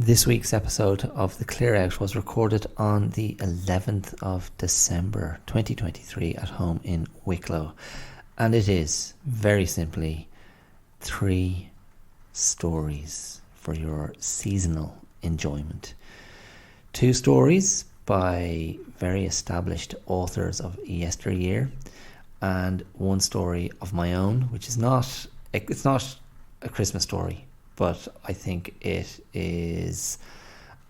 This week's episode of The Clear Out was recorded on the 11th of December 2023 at home in Wicklow. And it is, very simply, 3 stories for your seasonal enjoyment. 2 stories by very established authors of yesteryear, and 1 story of my own, which is not a Christmas story, but I think it is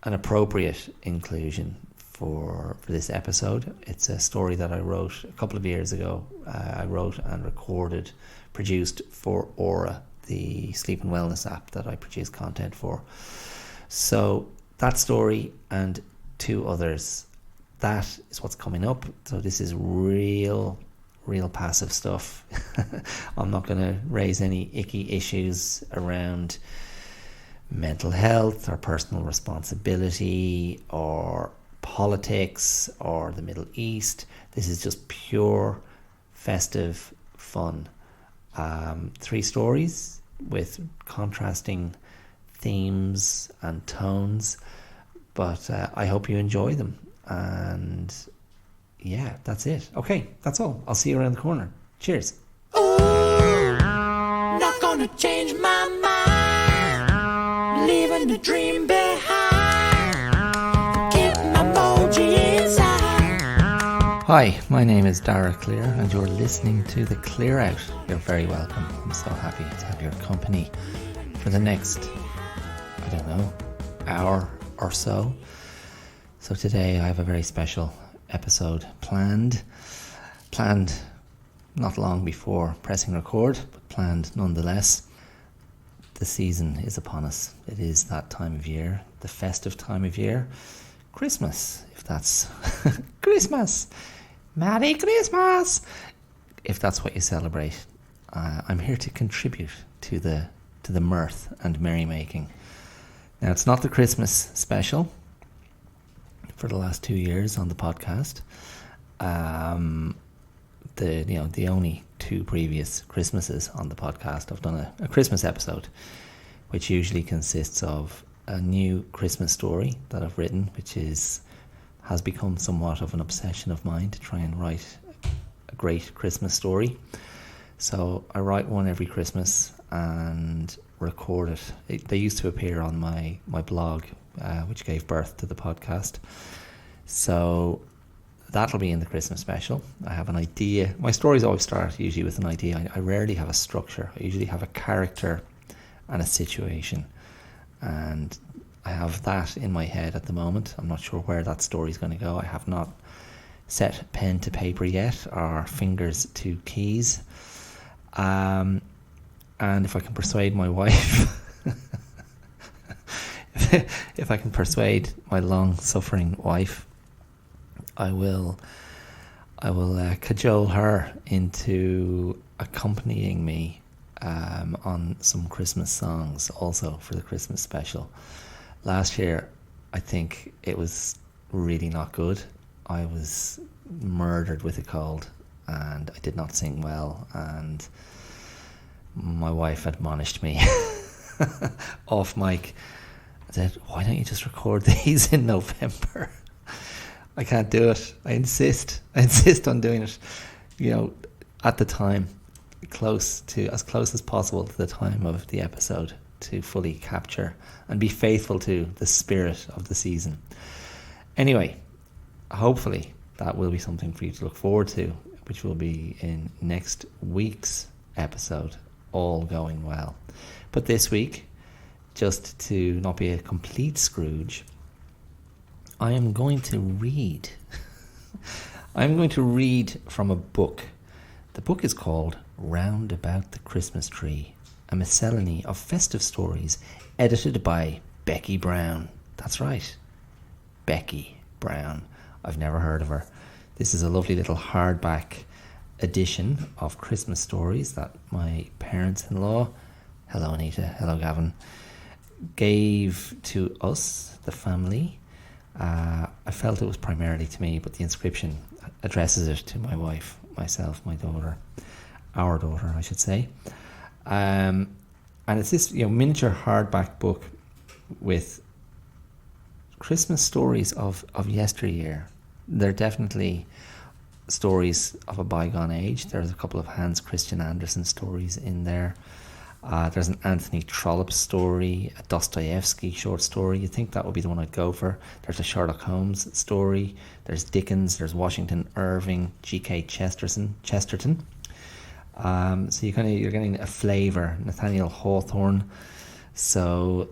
an appropriate inclusion for this episode. It's a story that I wrote a couple of years ago. I wrote and recorded, produced for Aura, the sleep and wellness app that I produce content for. So that story and 2 others, that is what's coming up. So this is real passive stuff. I'm not going to raise any icky issues around mental health or personal responsibility or politics or the Middle East. This is just pure festive fun. 3 stories with contrasting themes and tones, but I hope you enjoy them. And yeah, that's it. Okay, that's all. I'll see you around the corner. Cheers. Ooh, not gonna change my mind, leaving the dream behind, keep my moji inside. Hi, my name is Dara Clear and you're listening to The Clear Out. You're very welcome. I'm so happy to have your company for the next, hour or so. So today I have a very special episode planned not long before pressing record, but planned nonetheless. The season is upon us. It is that time of year, the festive time of year. Christmas, if that's Christmas. Merry Christmas, if that's what you celebrate. I'm here to contribute to the mirth and merrymaking. Now, it's not the Christmas special for the last 2 years on the podcast. The only 2 previous Christmases on the podcast, I've done a Christmas episode, which usually consists of a new Christmas story that I've written, which has become somewhat of an obsession of mine to try and write a great Christmas story. So I write one every Christmas and record it. They used to appear on my blog, which gave birth to the podcast. So that'll be in the Christmas special. I have an idea. My stories always start usually with an idea. I rarely have a structure. I usually have a character and a situation. And I have that in my head at the moment. I'm not sure where that story's going to go. I have not set pen to paper yet, or fingers to keys. And if I can persuade my wife, if I can persuade my long-suffering wife, I will cajole her into accompanying me on some Christmas songs also for the Christmas special. Last year, I think it was really not good. I was murdered with a cold and I did not sing well, and my wife admonished me off mic. I said, why don't you just record these in November? I can't do it. I insist on doing it, at the time, as close as possible to the time of the episode, to fully capture and be faithful to the spirit of the season. Anyway, hopefully that will be something for you to look forward to, which will be in next week's episode, all going well. But this week, just to not be a complete Scrooge, I am going to read. I'm going to read from a book. The book is called Round About the Christmas Tree, a miscellany of festive stories edited by Becky Brown. That's right, Becky Brown. I've never heard of her. This is a lovely little hardback edition of Christmas stories that my parents-in-law, hello Anita, hello Gavin, gave to us, the family. I felt it was primarily to me, but the inscription addresses it to my wife, myself, my daughter, our daughter, I should say. And it's this, miniature hardback book with Christmas stories of yesteryear. They're definitely stories of a bygone age. There's a couple of Hans Christian Andersen stories in there. There's an Anthony Trollope story, a Dostoevsky short story. You'd think that would be the one I'd go for. There's a Sherlock Holmes story. There's Dickens. There's Washington Irving, G.K. Chesterton. So you're getting a flavour. Nathaniel Hawthorne. So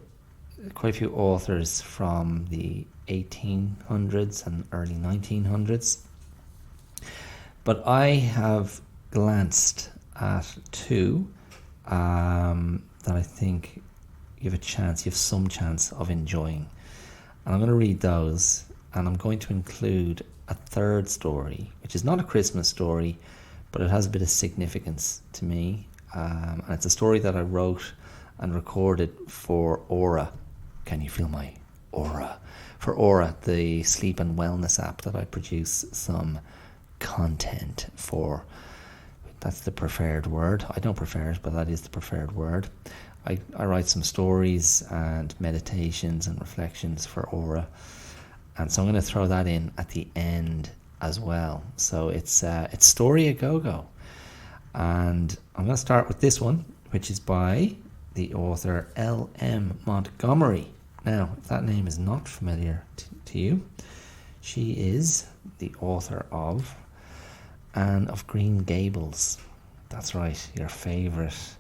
quite a few authors from the 1800s and early 1900s. But I have glanced at two that I think you have some chance of enjoying. And I'm going to read those, and I'm going to include a third story, which is not a Christmas story, but it has a bit of significance to me. And it's a story that I wrote and recorded for Aura. Can you feel my aura? For Aura, the sleep and wellness app that I produce some content for. That's the preferred word. I don't prefer it, but that is the preferred word. I write some stories and meditations and reflections for Aura, and so I'm going to throw that in at the end as well. So it's Story a Go-Go, and I'm going to start with this one, which is by the author L.M. Montgomery. Now, if that name is not familiar to you, she is the author of Anne of Green Gables. That's right, your favourite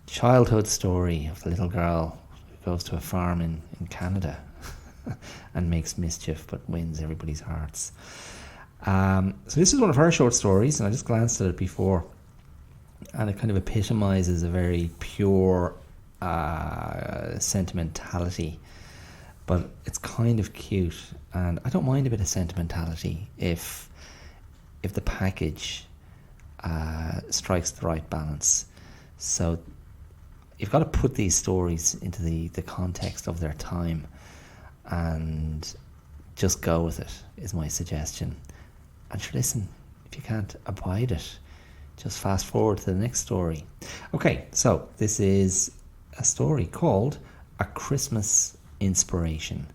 childhood story of the little girl who goes to a farm in Canada and makes mischief but wins everybody's hearts. So this is one of her short stories, and I just glanced at it before, and it kind of epitomises a very pure sentimentality, but it's kind of cute, and I don't mind a bit of sentimentality if the package strikes the right balance. So you've got to put these stories into the context of their time and just go with it, is my suggestion. And sure, listen, if you can't abide it, just fast forward to the next story. Okay, so this is a story called A Christmas Inspiration.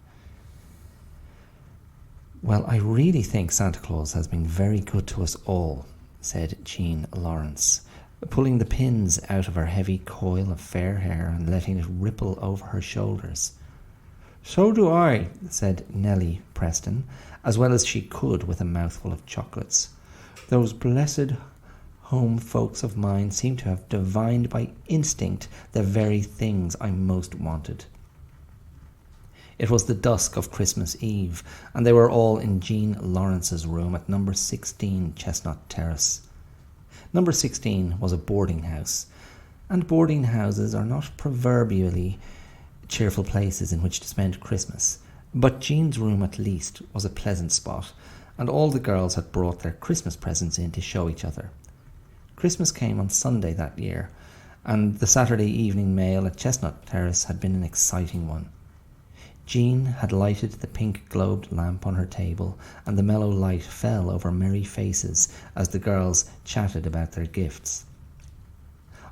Well, I really think Santa Claus has been very good to us all, said Jean Lawrence, pulling the pins out of her heavy coil of fair hair and letting it ripple over her shoulders. So do I, said Nellie Preston, as well as she could with a mouthful of chocolates. Those blessed home folks of mine seem to have divined by instinct the very things I most wanted. It was the dusk of Christmas Eve, and they were all in Jean Lawrence's room at number 16 Chestnut Terrace. Number 16 was a boarding house, and boarding houses are not proverbially cheerful places in which to spend Christmas, but Jean's room at least was a pleasant spot, and all the girls had brought their Christmas presents in to show each other. Christmas came on Sunday that year, and the Saturday evening mail at Chestnut Terrace had been an exciting one. Jean had lighted the pink-globed lamp on her table, and the mellow light fell over merry faces as the girls chatted about their gifts.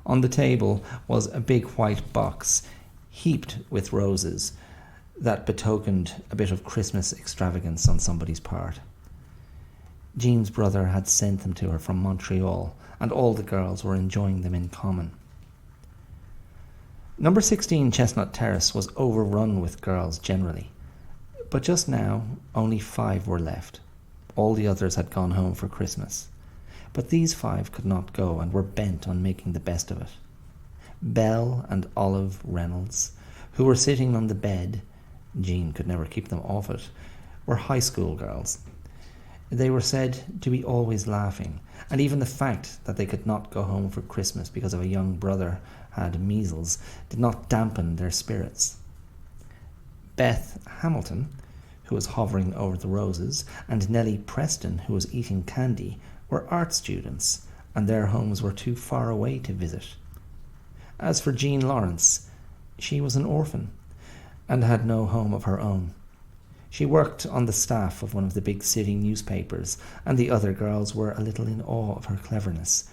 On the table was a big white box, heaped with roses, that betokened a bit of Christmas extravagance on somebody's part. Jean's brother had sent them to her from Montreal, and all the girls were enjoying them in common. Number 16 Chestnut Terrace was overrun with girls generally, but just now only 5 were left. All the others had gone home for Christmas, but these 5 could not go and were bent on making the best of it. Belle and Olive Reynolds, who were sitting on the bed, Jean could never keep them off it, were high school girls. They were said to be always laughing, and even the fact that they could not go home for Christmas because of a young brother had measles did not dampen their spirits. Beth Hamilton, who was hovering over the roses, and Nellie Preston, who was eating candy, were art students, and their homes were too far away to visit. As for Jean Lawrence, she was an orphan, and had no home of her own. She worked on the staff of one of the big city newspapers, and the other girls were a little in awe of her cleverness,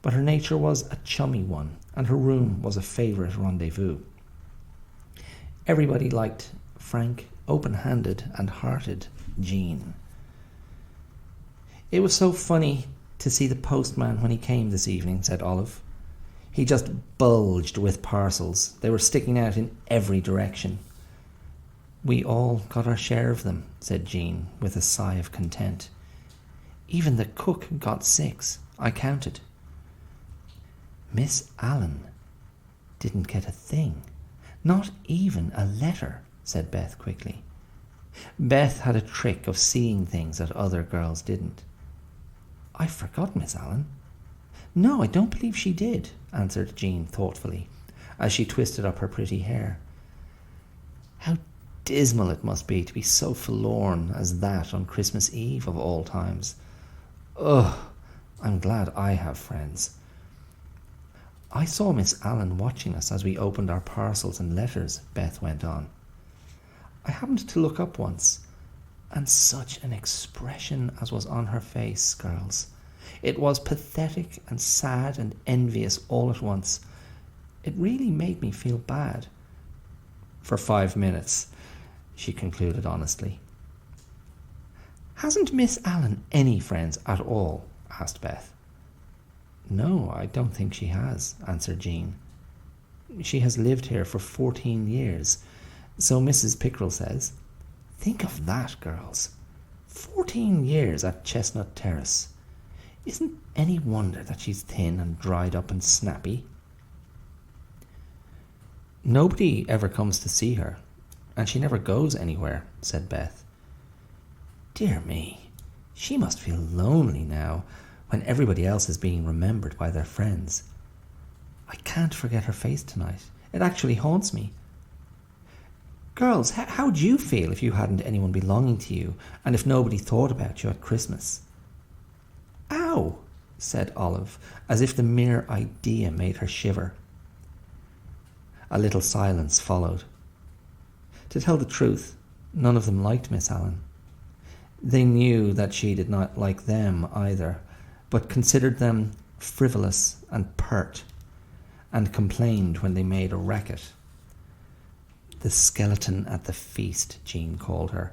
but her nature was a chummy one, and her room was a favourite rendezvous. Everybody liked Frank open-handed and hearted Jean. "It was so funny to see the postman when he came this evening," said Olive. "He just bulged with parcels. They were sticking out in every direction." "We all got our share of them," said Jean, with a sigh of content. "Even the cook got 6. I counted." "Miss Allen didn't get a thing. Not even a letter," said Beth quickly. Beth had a trick of seeing things that other girls didn't. "I forgot Miss Allen." "No, I don't believe she did," answered Jean thoughtfully, as she twisted up her pretty hair. "How dismal it must be to be so forlorn as that on Christmas Eve of all times. Ugh, I'm glad I have friends." "I saw Miss Allen watching us as we opened our parcels and letters," Beth went on. "I happened to look up once, and such an expression as was on her face, girls. It was pathetic and sad and envious all at once. It really made me feel bad." "For 5 minutes," she concluded honestly. "Hasn't Miss Allen any friends at all?" asked Beth. "No, I don't think she has," answered Jean. "She has lived here for 14 years, so Mrs. Pickrell says. Think of that, girls. 14 years at Chestnut Terrace. Isn't any wonder that she's thin and dried up and snappy?" "Nobody ever comes to see her, and she never goes anywhere," said Beth. "Dear me, she must feel lonely now, when everybody else is being remembered by their friends. I can't forget her face tonight. It actually haunts me. Girls, how'd you feel if you hadn't anyone belonging to you, and if nobody thought about you at Christmas?" "Ow!" said Olive, as if the mere idea made her shiver. A little silence followed. To tell the truth, none of them liked Miss Allen. They knew that she did not like them either, but considered them frivolous and pert, and complained when they made a racket. The skeleton at the feast, Jean called her,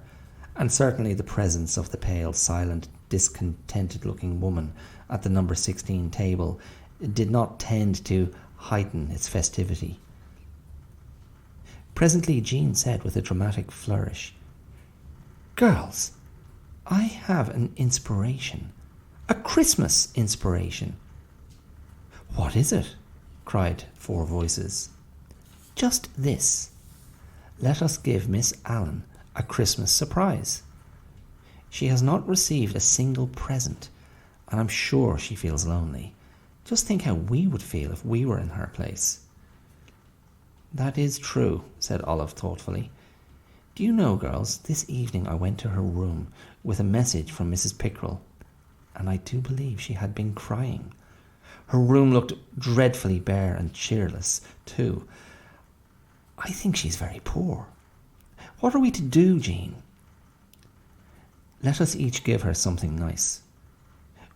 and certainly the presence of the pale, silent, discontented-looking woman at the number 16 table did not tend to heighten its festivity. Presently Jean said with a dramatic flourish, "Girls, I have an inspiration. A Christmas inspiration." "What is it?" cried 4 voices. "Just this. Let us give Miss Allen a Christmas surprise. She has not received a single present, and I'm sure she feels lonely. Just think how we would feel if we were in her place." "That is true," said Olive thoughtfully. "Do you know, girls, this evening I went to her room with a message from Mrs. Pickrell, and I do believe she had been crying. Her room looked dreadfully bare and cheerless, too. I think she's very poor. What are we to do, Jean?" "Let us each give her something nice.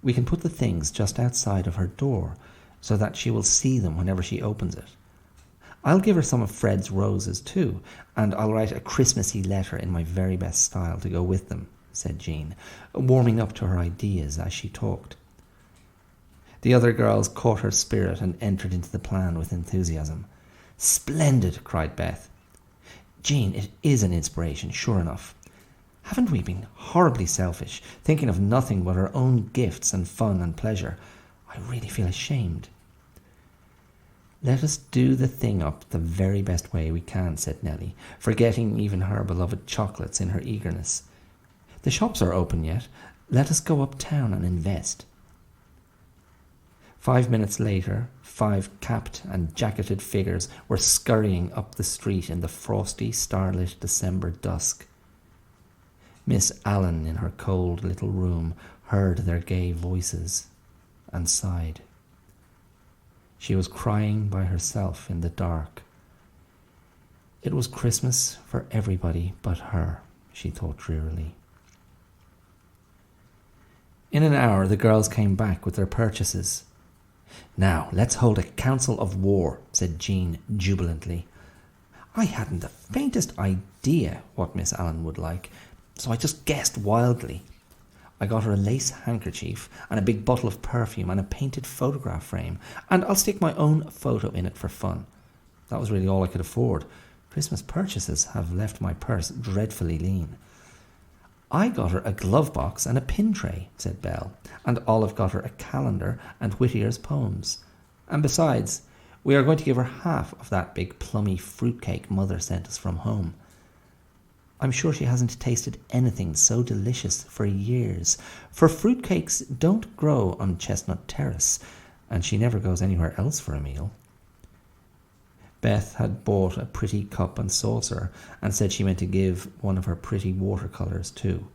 We can put the things just outside of her door, so that she will see them whenever she opens it. I'll give her some of Fred's roses too, and I'll write a Christmassy letter in my very best style to go with them," said Jean, warming up to her ideas as she talked. The other girls caught her spirit and entered into the plan with enthusiasm. "Splendid!" cried Beth. "Jean, it is an inspiration, sure enough. Haven't we been horribly selfish, thinking of nothing but our own gifts and fun and pleasure? I really feel ashamed." "Let us do the thing up the very best way we can," said Nellie, forgetting even her beloved chocolates in her eagerness. "The shops are open yet. Let us go uptown and invest." 5 minutes later, 5 capped and jacketed figures were scurrying up the street in the frosty, starlit December dusk. Miss Allen, in her cold little room, heard their gay voices and sighed. She was crying by herself in the dark. It was Christmas for everybody but her, she thought drearily. In an hour the girls came back with their purchases. "Now let's hold a council of war," said Jean jubilantly. I hadn't the faintest idea what Miss Allen would like, so I just guessed wildly. I got her a lace handkerchief and a big bottle of perfume and a painted photograph frame, and I'll stick my own photo in it for fun. That was really all I could afford. Christmas purchases have left my purse dreadfully lean. I got her a glove box and a pin tray, said Belle, and Olive got her a calendar and Whittier's poems. And besides, we are going to give her half of that big plummy fruitcake Mother sent us from home. I'm sure she hasn't tasted anything so delicious for years, for fruitcakes don't grow on Chestnut Terrace, and she never goes anywhere else for a meal. Beth had bought a pretty cup and saucer and said she meant to give one of her pretty watercolours too.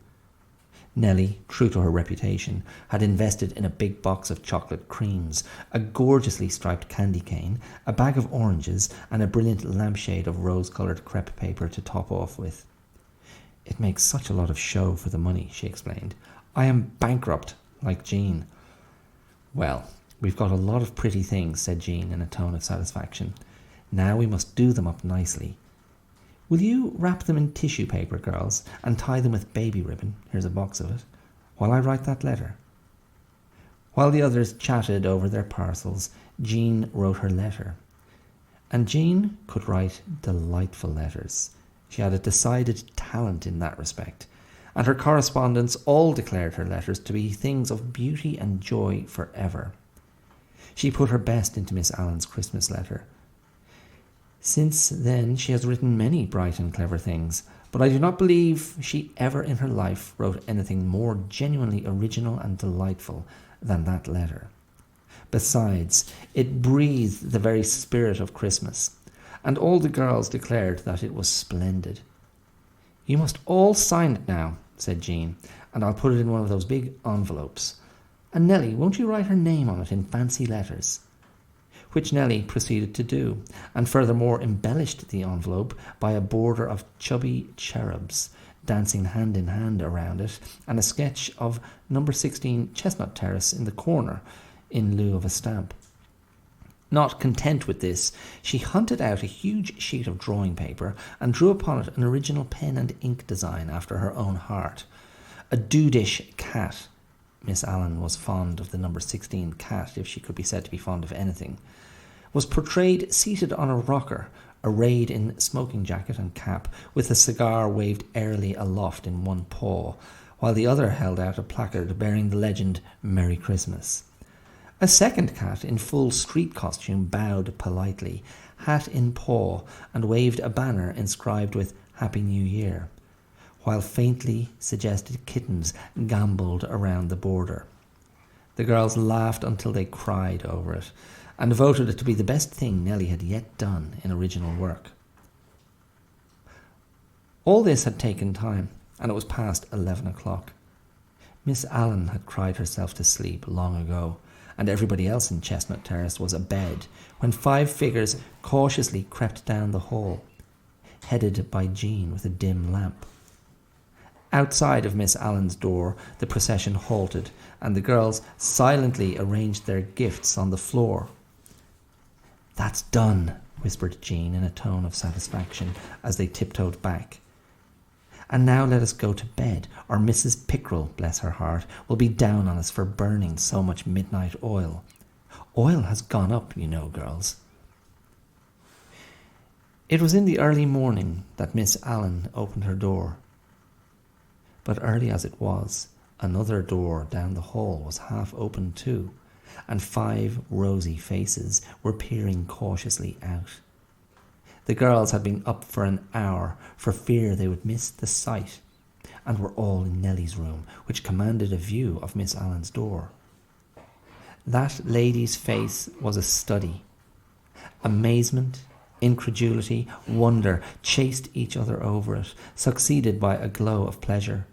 Nellie, true to her reputation, had invested in a big box of chocolate creams, a gorgeously striped candy cane, a bag of oranges, and a brilliant lampshade of rose-coloured crepe paper to top off with. It makes such a lot of show for the money, she explained. I am bankrupt, like Jean. Well, we've got a lot of pretty things, said Jean in a tone of satisfaction. Now we must do them up nicely. Will you wrap them in tissue paper, girls, and tie them with baby ribbon, here's a box of it, while I write that letter? While the others chatted over their parcels, Jean wrote her letter. And Jean could write delightful letters. She had a decided talent in that respect, and her correspondents all declared her letters to be things of beauty and joy forever. She put her best into Miss Allen's Christmas letter. Since then she has written many bright and clever things, but I do not believe she ever in her life wrote anything more genuinely original and delightful than that letter. Besides, it breathed the very spirit of Christmas, and all the girls declared that it was splendid. You must all sign it now, said Jean, and I'll put it in one of those big envelopes. And Nellie, won't you write her name on it in fancy letters? Which Nellie proceeded to do, and furthermore embellished the envelope by a border of chubby cherubs dancing hand in hand around it, and a sketch of number 16 Chestnut Terrace in the corner in lieu of a stamp. Not content with this, she hunted out a huge sheet of drawing paper and drew upon it an original pen and ink design after her own heart. A dudish cat. Miss Allen was fond of the number 16 cat, if she could be said to be fond of anything, was portrayed seated on a rocker, arrayed in smoking jacket and cap, with a cigar waved airily aloft in one paw, while the other held out a placard bearing the legend, Merry Christmas. A second cat in full street costume bowed politely, hat in paw, and waved a banner inscribed with Happy New Year, while faintly suggested kittens gambolled around the border. The girls laughed until they cried over it, and voted it to be the best thing Nellie had yet done in original work. All this had taken time, and it was past 11 o'clock. Miss Allen had cried herself to sleep long ago, and everybody else in Chestnut Terrace was abed, when 5 figures cautiously crept down the hall, headed by Jean with a dim lamp. Outside of Miss Allen's door, the procession halted, and the girls silently arranged their gifts on the floor. "That's done," whispered Jean in a tone of satisfaction as they tiptoed back. "And now let us go to bed, or Mrs. Pickrell, bless her heart, will be down on us for burning so much midnight oil. Oil has gone up, you know, girls." It was in the early morning that Miss Allen opened her door. But early as it was, another door down the hall was half open too, and 5 rosy faces were peering cautiously out. The girls had been up for an hour for fear they would miss the sight, and were all in Nellie's room, which commanded a view of Miss Allen's door. That lady's face was a study. Amazement, incredulity, wonder chased each other over it, succeeded by a glow of pleasure.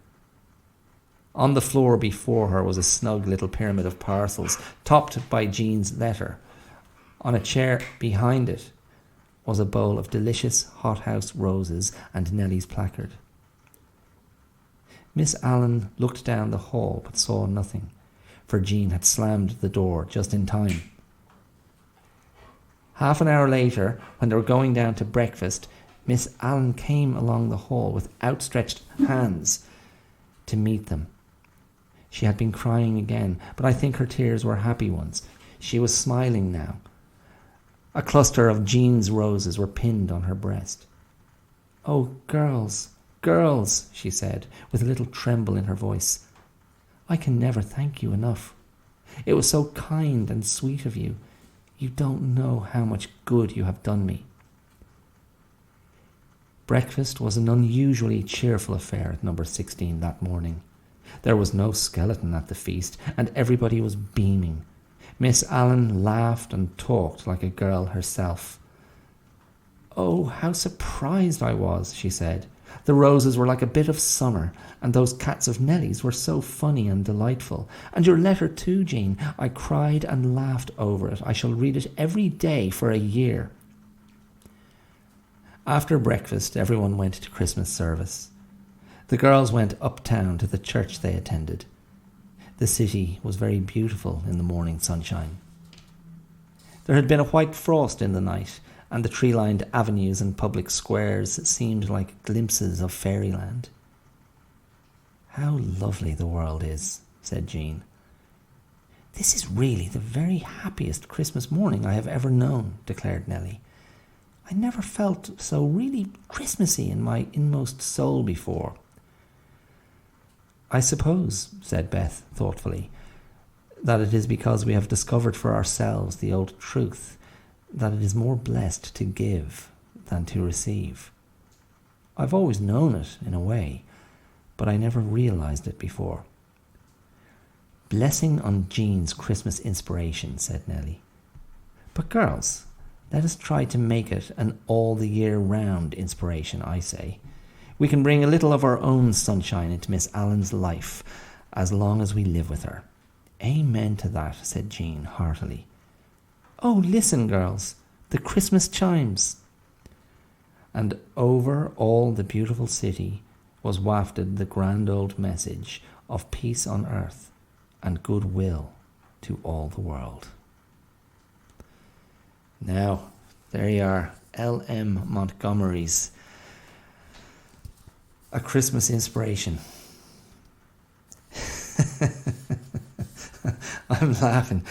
On the floor before her was a snug little pyramid of parcels, topped by Jean's letter. On a chair behind it was a bowl of delicious hothouse roses and Nellie's placard. Miss Allen looked down the hall but saw nothing, for Jean had slammed the door just in time. Half an hour later, when they were going down to breakfast, Miss Allen came along the hall with outstretched hands to meet them. She had been crying again, but I think her tears were happy ones. She was smiling now. A cluster of Jean's roses were pinned on her breast. "Oh, girls, girls," she said, with a little tremble in her voice. "I can never thank you enough. It was so kind and sweet of you. You don't know how much good you have done me." Breakfast was an unusually cheerful affair at number 16 that morning. There was no skeleton at the feast, and everybody was beaming. Miss Allen laughed and talked like a girl herself. "Oh, how surprised I was," she said. "The roses were like a bit of summer, and those cats of Nellie's were so funny and delightful. And your letter too, Jean. I cried and laughed over it. I shall read it every day for a year." After breakfast, everyone went to Christmas service. The girls went uptown to the church they attended. The city was very beautiful in the morning sunshine. There had been a white frost in the night, and the tree-lined avenues and public squares seemed like glimpses of fairyland. "How lovely the world is," said Jean. "This is really the very happiest Christmas morning I have ever known," declared Nellie. "I never felt so really Christmassy in my inmost soul before." "I suppose," said Beth thoughtfully, "that it is because we have discovered for ourselves the old truth that it is more blessed to give than to receive. I've always known it in a way, but I never realized it before." "Blessing on Jean's Christmas inspiration," said Nellie. "But girls, let us try to make it an all-the-year-round inspiration, I say. We can bring a little of our own sunshine into Miss Allen's life as long as we live with her." "Amen to that," said Jean heartily. "Oh, listen, girls, the Christmas chimes." And over all the beautiful city was wafted the grand old message of peace on earth and goodwill to all the world. Now, there you are, L.M. Montgomery's A Christmas Inspiration. I'm laughing.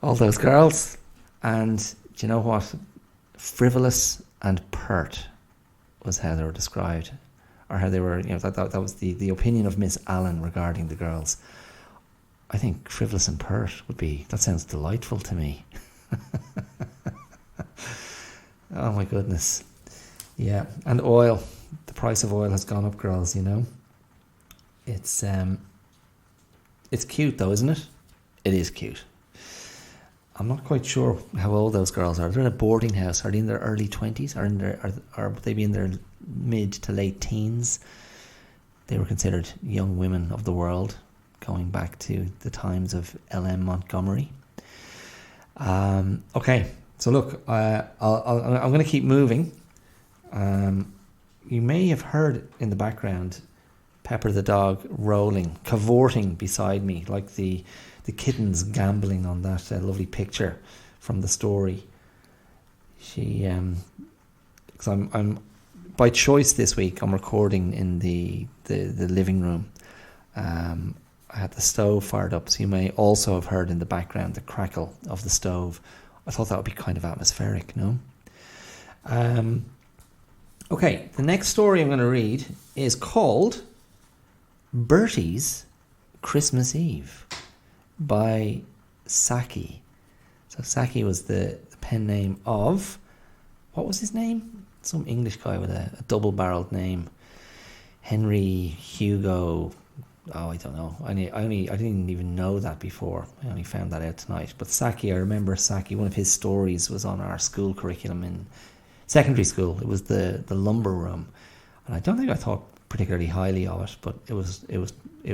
All those girls, and do you know what? Frivolous and pert was how they were described, or how they were, that was the opinion of Miss Allen regarding the girls. I think frivolous and pert that sounds delightful to me. Oh my goodness. Yeah, and oil. The price of oil has gone up, girls, It's cute though, isn't it? It is cute. I'm not quite sure how old those girls are. They're in a boarding house. Are they in their early 20s? Or would they be in their mid to late teens? They were considered young women of the world, going back to the times of L.M. Montgomery. Okay, so look, I'm going to keep moving. You may have heard in the background Pepper the dog rolling, cavorting beside me, like the kittens gambling on that lovely picture from the story. She, because I'm by choice this week, I'm recording in the living room. I had the stove fired up, so you may also have heard in the background the crackle of the stove. I thought that would be kind of atmospheric, no? Okay, the next story I'm going to read is called Bertie's Christmas Eve by Saki. So Saki was the pen name of, what was his name? Some English guy with a double-barreled name. Henry Hugo. Oh, I don't know. I didn't even know that before. I only found that out tonight. But Saki, I remember Saki. One of his stories was on our school curriculum in secondary school. It was the lumber room, and I don't think I thought particularly highly of it, but it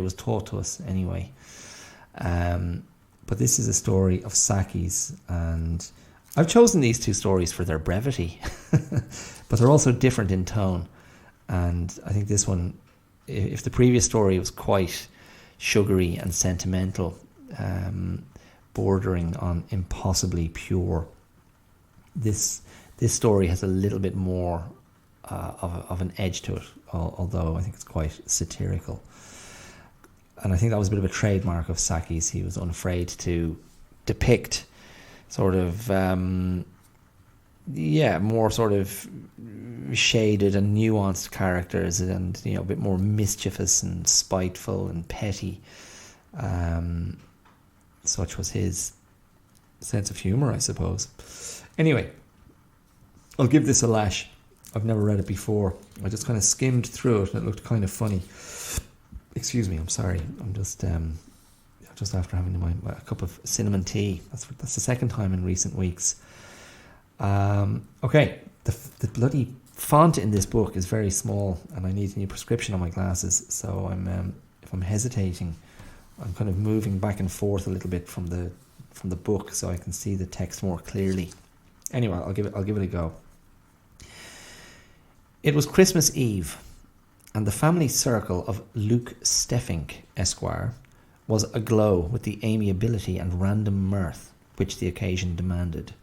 was taught to us anyway. But this is a story of Saki's, and I've chosen these two stories for their brevity, but they're also different in tone. And I think this one, if the previous story was quite sugary and sentimental, bordering on impossibly pure, this story has a little bit more of an edge to it, although I think it's quite satirical. And I think that was a bit of a trademark of Saki's. He was unafraid to depict sort of, more sort of shaded and nuanced characters, and a bit more mischievous and spiteful and petty. Such was his sense of humour, I suppose. Anyway, I'll give this a lash. I've never read it before. I just kind of skimmed through it and it looked kind of funny. Excuse me, I'm sorry. I'm just after having a cup of cinnamon tea. That's the second time in recent weeks. Okay, the bloody font in this book is very small, and I need a new prescription on my glasses. So if I'm hesitating, I'm kind of moving back and forth a little bit from the book so I can see the text more clearly. Anyway, I'll give it a go. It was Christmas Eve, and the family circle of Luke Steffink, Esquire, was aglow with the amiability and random mirth which the occasion demanded.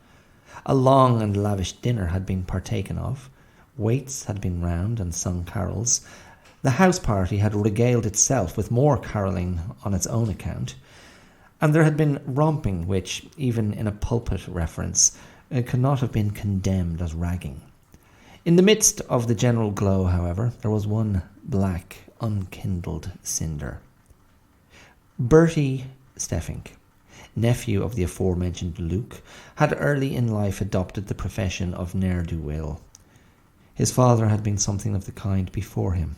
A long and lavish dinner had been partaken of, waits had been round and sung carols. The house party had regaled itself with more carolling on its own account, and there had been romping which, even in a pulpit reference, could not have been condemned as ragging. In the midst of the general glow, however, there was one black, unkindled cinder. Bertie Steffink, nephew of the aforementioned Luke, had early in life adopted the profession of ne'er-do-well. His father had been something of the kind before him.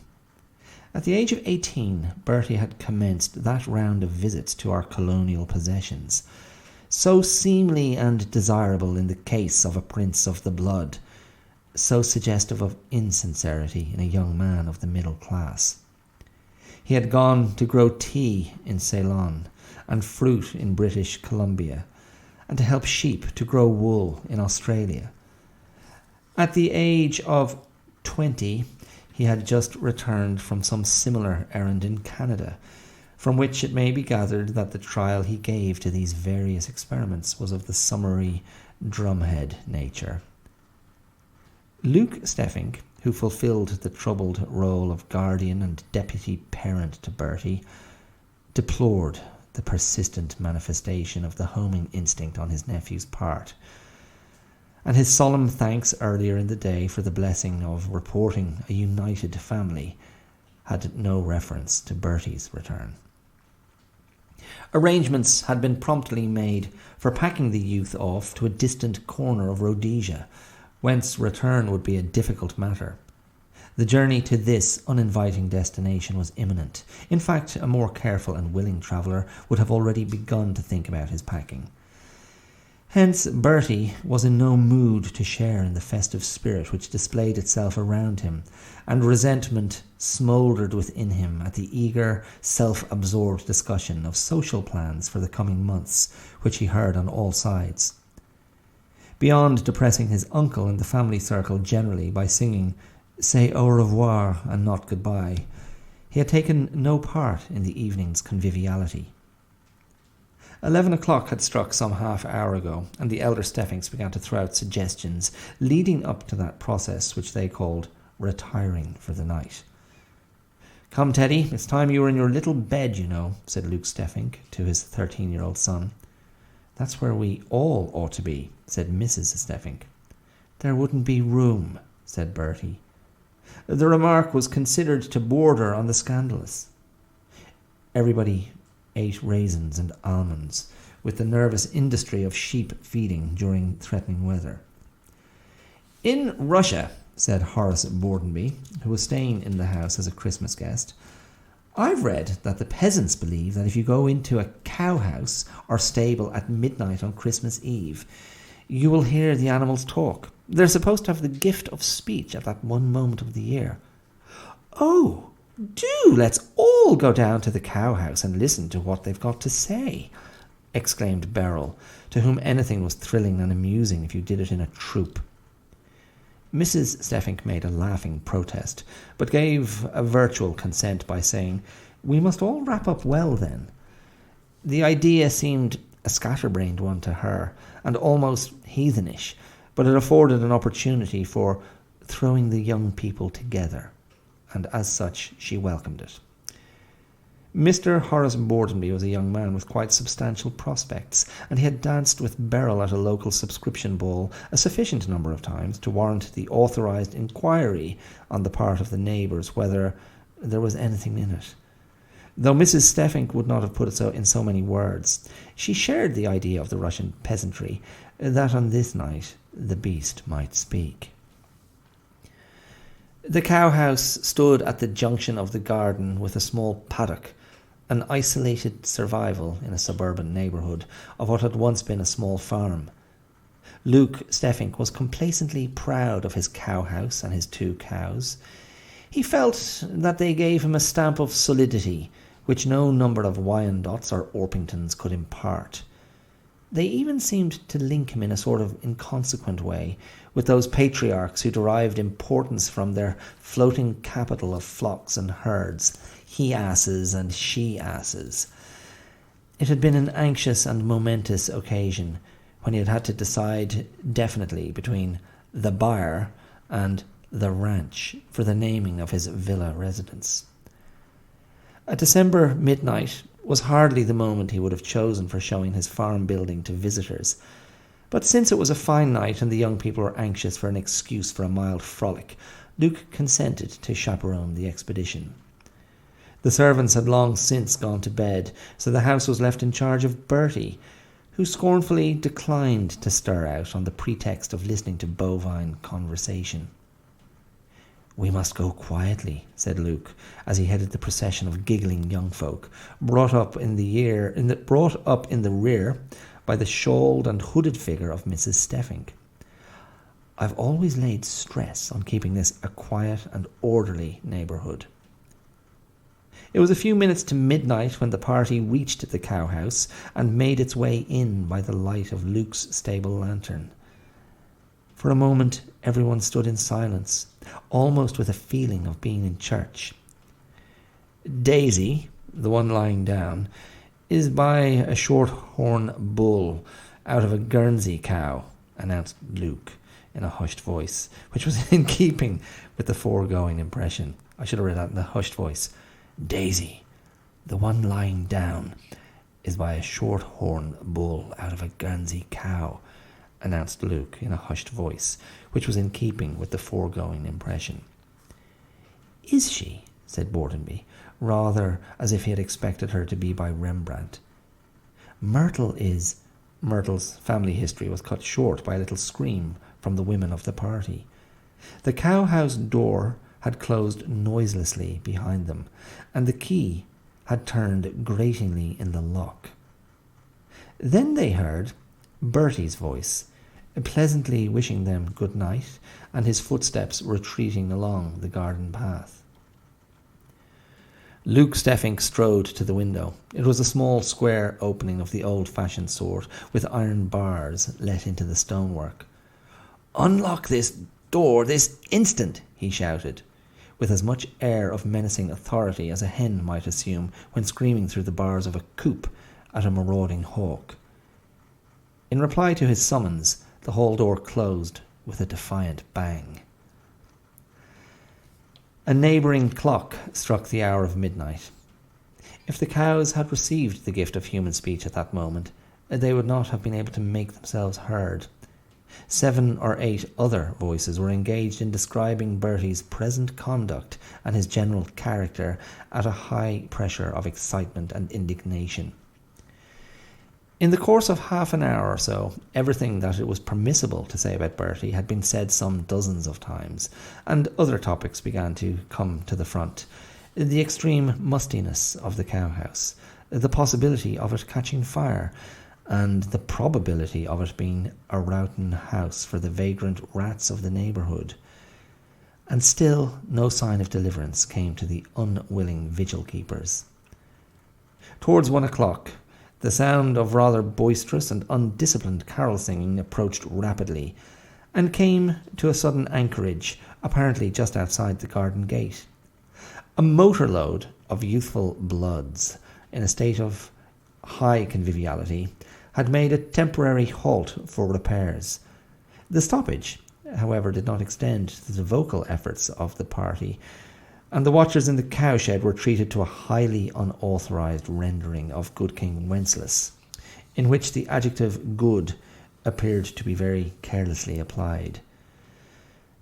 At the age of 18, Bertie had commenced that round of visits to our colonial possessions, so seemly and desirable in the case of a prince of the blood, so suggestive of insincerity in a young man of the middle class. He had gone to grow tea in Ceylon and fruit in British Columbia, and to help sheep to grow wool in Australia. At the age of 20, he had just returned from some similar errand in Canada, from which it may be gathered that the trial he gave to these various experiments was of the summary, drumhead nature. Luke Steffink, who fulfilled the troubled role of guardian and deputy parent to Bertie, deplored the persistent manifestation of the homing instinct on his nephew's part, and his solemn thanks earlier in the day for the blessing of reporting a united family had no reference to Bertie's return. Arrangements had been promptly made for packing the youth off to a distant corner of Rhodesia, whence return would be a difficult matter. The journey to this uninviting destination was imminent. In fact, a more careful and willing traveller would have already begun to think about his packing. Hence, Bertie was in no mood to share in the festive spirit which displayed itself around him, and resentment smouldered within him at the eager, self-absorbed discussion of social plans for the coming months, which he heard on all sides. Beyond depressing his uncle and the family circle generally by singing "Say au revoir and not goodbye," he had taken no part in the evening's conviviality. 11 o'clock had struck some half-hour ago, and the elder Steffinks began to throw out suggestions leading up to that process which they called retiring for the night. "Come, Teddy, it's time you were in your little bed, you know," said Luke Steffink to his 13-year-old son. "That's where we all ought to be," said Mrs. Steffink. "There wouldn't be room," said Bertie. The remark was considered to border on the scandalous. Everybody ate raisins and almonds, with the nervous industry of sheep feeding during threatening weather. "In Russia," said Horace Bordenby, who was staying in the house as a Christmas guest, "I've read that the peasants believe that if you go into a cowhouse or stable at midnight on Christmas Eve, you will hear the animals talk. They're supposed to have the gift of speech at that one moment of the year." "Oh, do let's all go down to the cowhouse and listen to what they've got to say," exclaimed Beryl, to whom anything was thrilling and amusing if you did it in a troop. Mrs. Steffink made a laughing protest, but gave a virtual consent by saying, "We must all wrap up well then." The idea seemed a scatterbrained one to her, and almost heathenish, but it afforded an opportunity for throwing the young people together, and as such she welcomed it. Mr. Horace Bordenby was a young man with quite substantial prospects, and he had danced with Beryl at a local subscription ball a sufficient number of times to warrant the authorised inquiry on the part of the neighbours whether there was anything in it. Though Mrs. Steffink would not have put it in so many words, she shared the idea of the Russian peasantry that on this night the beast might speak. The cowhouse stood at the junction of the garden with a small paddock, an isolated survival in a suburban neighbourhood of what had once been a small farm. Luke Steffink was complacently proud of his cowhouse and his 2 cows. He felt that they gave him a stamp of solidity which no number of Wyandottes or Orpingtons could impart. They even seemed to link him in a sort of inconsequent way with those patriarchs who derived importance from their floating capital of flocks and herds, he-asses and she-asses. It had been an anxious and momentous occasion when he had had to decide definitely between the byre and the ranch for the naming of his villa residence. A December midnight was hardly the moment he would have chosen for showing his farm building to visitors, but since it was a fine night and the young people were anxious for an excuse for a mild frolic, Luke consented to chaperone the expedition. The servants had long since gone to bed, so the house was left in charge of Bertie, who scornfully declined to stir out on the pretext of listening to bovine conversation. "We must go quietly," said Luke, as he headed the procession of giggling young folk, brought up in the rear by the shawled and hooded figure of Mrs. Steffink. "I've always laid stress on keeping this a quiet and orderly neighbourhood." It was a few minutes to midnight when the party reached the cowhouse and made its way in by the light of Luke's stable lantern. For a moment everyone stood in silence, almost with a feeling of being in church. "Daisy, the one lying down, is by a short-horn bull out of a Guernsey cow," announced Luke in a hushed voice, which was in keeping with the foregoing impression. I should have read that in the hushed voice. "Daisy, the one lying down, is by a short-horn bull out of a Guernsey cow," announced Luke in a hushed voice, which was in keeping with the foregoing impression. "Is she?" said Bordenby, rather as if he had expected her to be by Rembrandt. Myrtle's family history was cut short by a little scream from the women of the party. The cowhouse door had closed noiselessly behind them, and the key had turned gratingly in the lock. Then they heard Bertie's voice, pleasantly wishing them good night, and his footsteps retreating along the garden path. Luke Steffink strode to the window. It was a small square opening of the old-fashioned sort, with iron bars let into the stonework. "Unlock this door this instant," he shouted, with as much air of menacing authority as a hen might assume when screaming through the bars of a coop at a marauding hawk. In reply to his summons, the hall door closed with a defiant bang. A neighbouring clock struck the hour of midnight. If the cows had received the gift of human speech at that moment, they would not have been able to make themselves heard. 7 or 8 other voices were engaged in describing Bertie's present conduct and his general character at a high pressure of excitement and indignation. In the course of half an hour or so, everything that it was permissible to say about Bertie had been said some dozens of times, and other topics began to come to the front. The extreme mustiness of the cowhouse, the possibility of it catching fire, and the probability of it being a routen house for the vagrant rats of the neighbourhood. And still no sign of deliverance came to the unwilling vigil-keepers. Towards 1 o'clock, the sound of rather boisterous and undisciplined carol-singing approached rapidly, and came to a sudden anchorage, apparently just outside the garden gate. A motor-load of youthful bloods, in a state of high conviviality, had made a temporary halt for repairs. The stoppage, however, did not extend to the vocal efforts of the party, and the watchers in the cowshed were treated to a highly unauthorised rendering of Good King Wenceslas, in which the adjective good appeared to be very carelessly applied.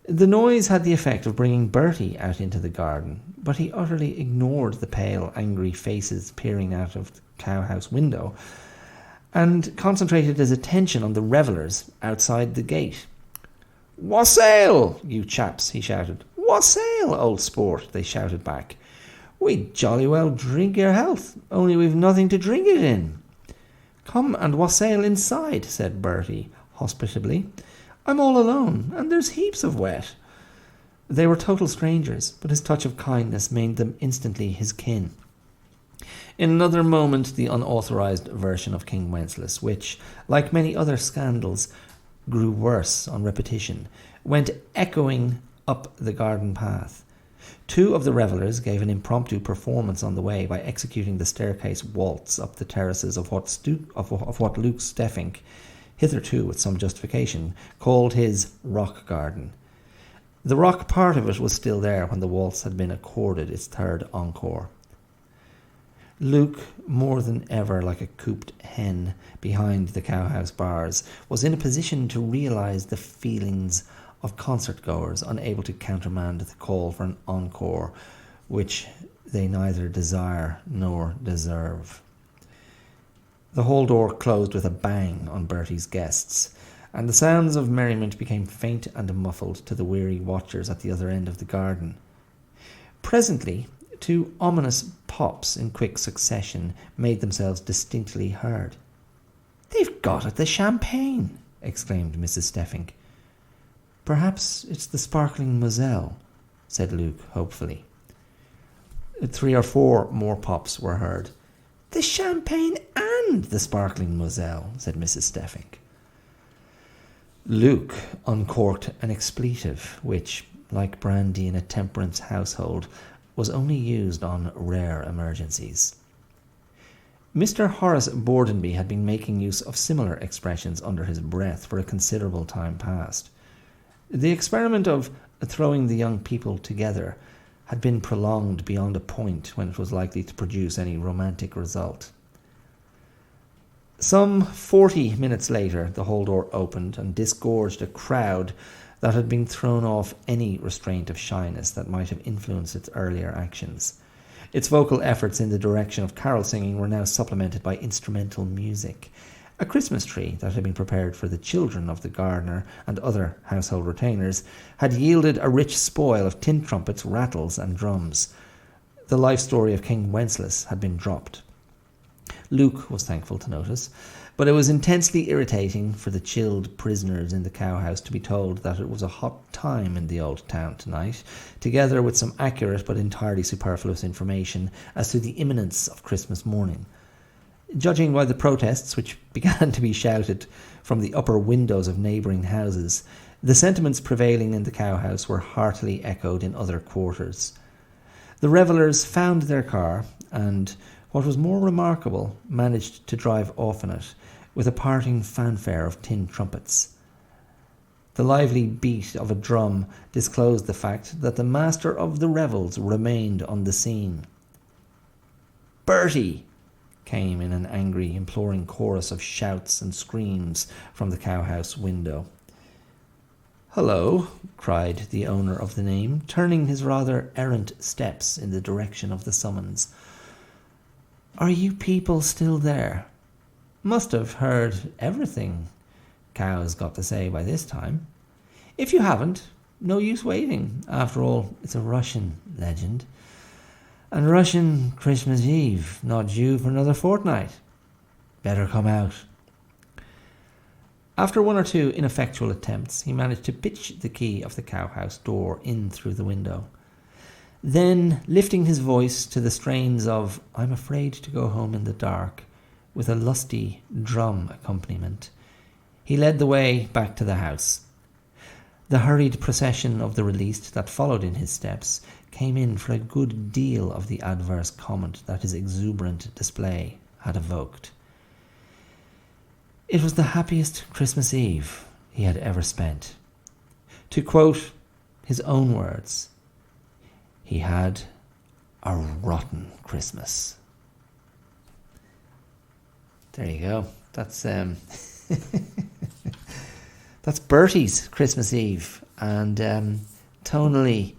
The noise had the effect of bringing Bertie out into the garden, but he utterly ignored the pale, angry faces peering out of the cowhouse window, and concentrated his attention on the revellers outside the gate. "Wassail, you chaps!" he shouted. "Wassail, old sport!" they shouted back. "We'd jolly well drink your health, only we've nothing to drink it in." "Come and wassail inside," said Bertie hospitably. "I'm all alone, and there's heaps of wet." They were total strangers, but his touch of kindness made them instantly his kin. In another moment, the unauthorised version of King Wenceslas, which, like many other scandals, grew worse on repetition, went echoing up the garden path. Two of the revellers gave an impromptu performance on the way by executing the staircase waltz up the terraces of what Luke Steffink, hitherto with some justification, called his rock garden. The rock part of it was still there when the waltz had been accorded its third encore. Luke, more than ever like a cooped hen behind the cowhouse bars, was in a position to realise the feelings of concert-goers unable to countermand the call for an encore which they neither desire nor deserve. The hall door closed with a bang on Bertie's guests, and the sounds of merriment became faint and muffled to the weary watchers at the other end of the garden. Presently, two ominous pops in quick succession made themselves distinctly heard. "They've got at the champagne!" exclaimed Mrs. Steffink. "Perhaps it's the sparkling Moselle," said Luke hopefully. 3 or 4 more pops were heard. "The champagne and the sparkling Moselle," said Mrs. Steffink. Luke uncorked an expletive which, like brandy in a temperance household, was only used on rare emergencies. Mr. Horace Bordenby had been making use of similar expressions under his breath for a considerable time past. The experiment of throwing the young people together had been prolonged beyond a point when it was likely to produce any romantic result. Some 40 minutes later, the hall door opened and disgorged a crowd that had been thrown off any restraint of shyness that might have influenced its earlier actions. Its vocal efforts in the direction of carol singing were now supplemented by instrumental music. A Christmas tree that had been prepared for the children of the gardener and other household retainers had yielded a rich spoil of tin trumpets, rattles, and drums. The life story of King Wenceslas had been dropped. Luke was thankful to notice, but it was intensely irritating for the chilled prisoners in the cowhouse to be told that it was a hot time in the old town tonight, together with some accurate but entirely superfluous information as to the imminence of Christmas morning. Judging by the protests which began to be shouted from the upper windows of neighbouring houses, the sentiments prevailing in the cowhouse were heartily echoed in other quarters. The revellers found their car and, what was more remarkable, managed to drive off in it, with a parting fanfare of tin trumpets. The lively beat of a drum disclosed the fact that the master of the revels remained on the scene. "Bertie!" came in an angry, imploring chorus of shouts and screams from the cowhouse window. "Hello," cried the owner of the name, turning his rather errant steps in the direction of the summons. "Are you people still there? Must have heard everything cows got to say by this time. If you haven't, no use waiting. After all, it's a Russian legend. And Russian Christmas Eve, not due for another fortnight. Better come out." After 1 or 2 ineffectual attempts, he managed to pitch the key of the cowhouse door in through the window. Then, lifting his voice to the strains of "I'm Afraid to Go Home in the Dark," with a lusty drum accompaniment, he led the way back to the house. The hurried procession of the released that followed in his steps came in for a good deal of the adverse comment that his exuberant display had evoked. It was the happiest Christmas Eve he had ever spent. To quote his own words, he had a rotten Christmas. There you go. That's that's Bertie's Christmas Eve, and tonally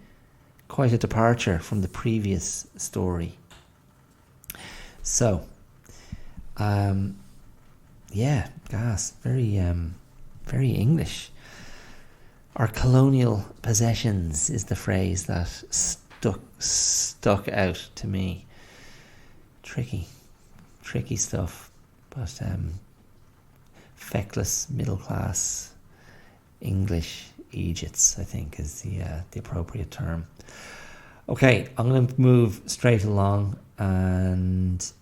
quite a departure from the previous story. So, yeah, gas, very English. Our colonial possessions is the phrase that stuck out to me. Tricky stuff, but feckless middle class English Egypts, I think, is the appropriate term. Okay, I'm going to move straight along and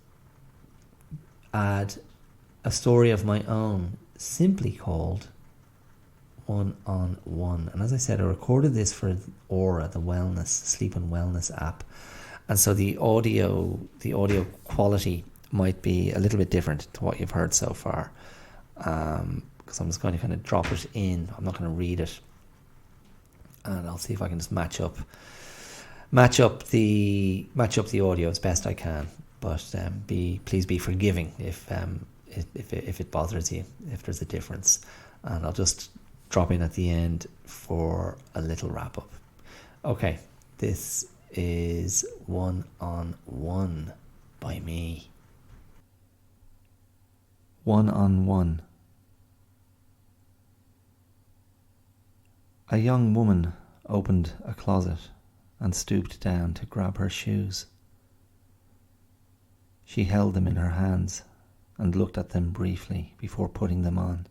add a story of my own, simply called One on One. And as I said, I recorded this for Aura, the sleep and wellness app, and so the audio quality might be a little bit different to what you've heard so far, because I'm just going to kind of drop it in. I'm not going to read it, and I'll see if I can just match up the audio as best I can. But please be forgiving if it bothers you, if there's a difference, and I'll just drop in at the end for a little wrap up. Okay, this is One on One by me. One on One. A young woman opened a closet and stooped down to grab her shoes. She held them in her hands and looked at them briefly before putting them on.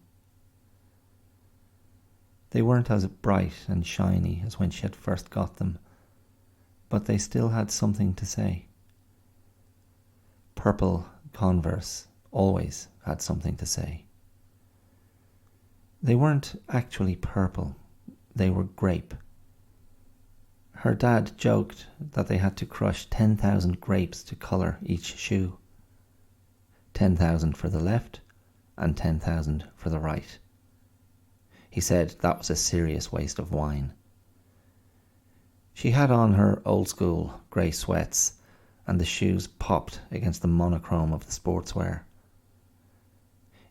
They weren't as bright and shiny as when she had first got them, but they still had something to say. Purple Converse always had something to say. They weren't actually purple, they were grape. Her dad joked that they had to crush 10,000 grapes to colour each shoe. 10,000 for the left and 10,000 for the right. He said that was a serious waste of wine. She had on her old-school grey sweats, and the shoes popped against the monochrome of the sportswear.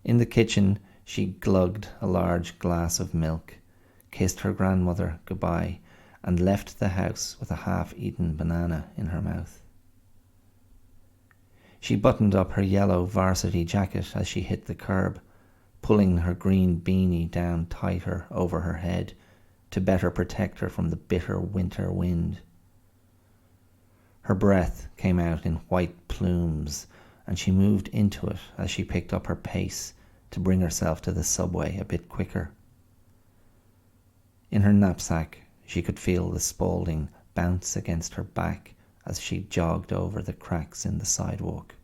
In the kitchen, she glugged a large glass of milk, kissed her grandmother goodbye, and left the house with a half-eaten banana in her mouth. She buttoned up her yellow varsity jacket as she hit the curb, pulling her green beanie down tighter over her head to better protect her from the bitter winter wind. Her breath came out in white plumes, and she moved into it as she picked up her pace to bring herself to the subway a bit quicker. In her knapsack, she could feel the Spalding bounce against her back as she jogged over the cracks in the sidewalk.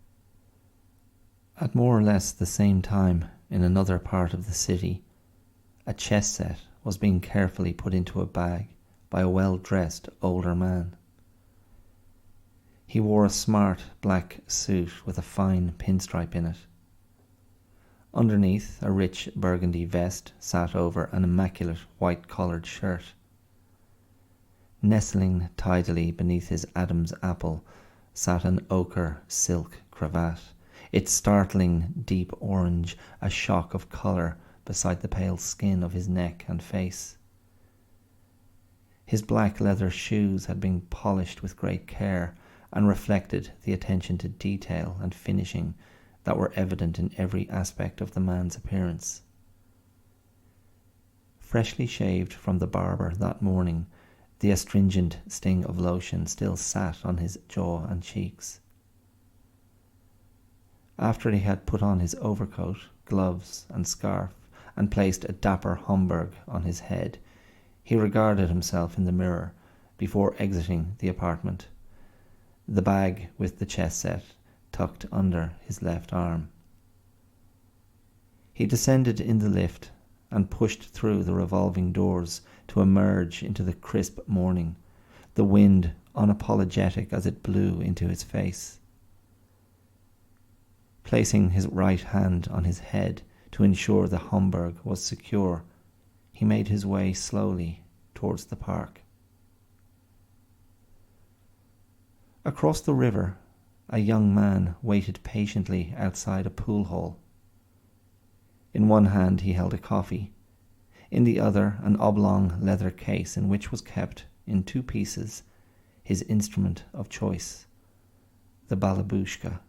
At more or less the same time, in another part of the city, a chess set was being carefully put into a bag by a well-dressed older man. He wore a smart black suit with a fine pinstripe in it. Underneath, a rich burgundy vest sat over an immaculate white-collared shirt. Nestling tidily beneath his Adam's apple sat an ochre silk cravat, its startling deep orange a shock of colour beside the pale skin of his neck and face. His black leather shoes had been polished with great care and reflected the attention to detail and finishing that were evident in every aspect of the man's appearance. Freshly shaved from the barber that morning, the astringent sting of lotion still sat on his jaw and cheeks. After he had put on his overcoat, gloves and scarf and placed a dapper Homburg on his head, he regarded himself in the mirror before exiting the apartment, the bag with the chess set tucked under his left arm. He descended in the lift and pushed through the revolving doors to emerge into the crisp morning, the wind unapologetic as it blew into his face. Placing his right hand on his head to ensure the Homburg was secure, he made his way slowly towards the park. Across the river, a young man waited patiently outside a pool hall. In one hand he held a coffee, in the other an oblong leather case in which was kept, in 2 pieces, his instrument of choice, the balabushka,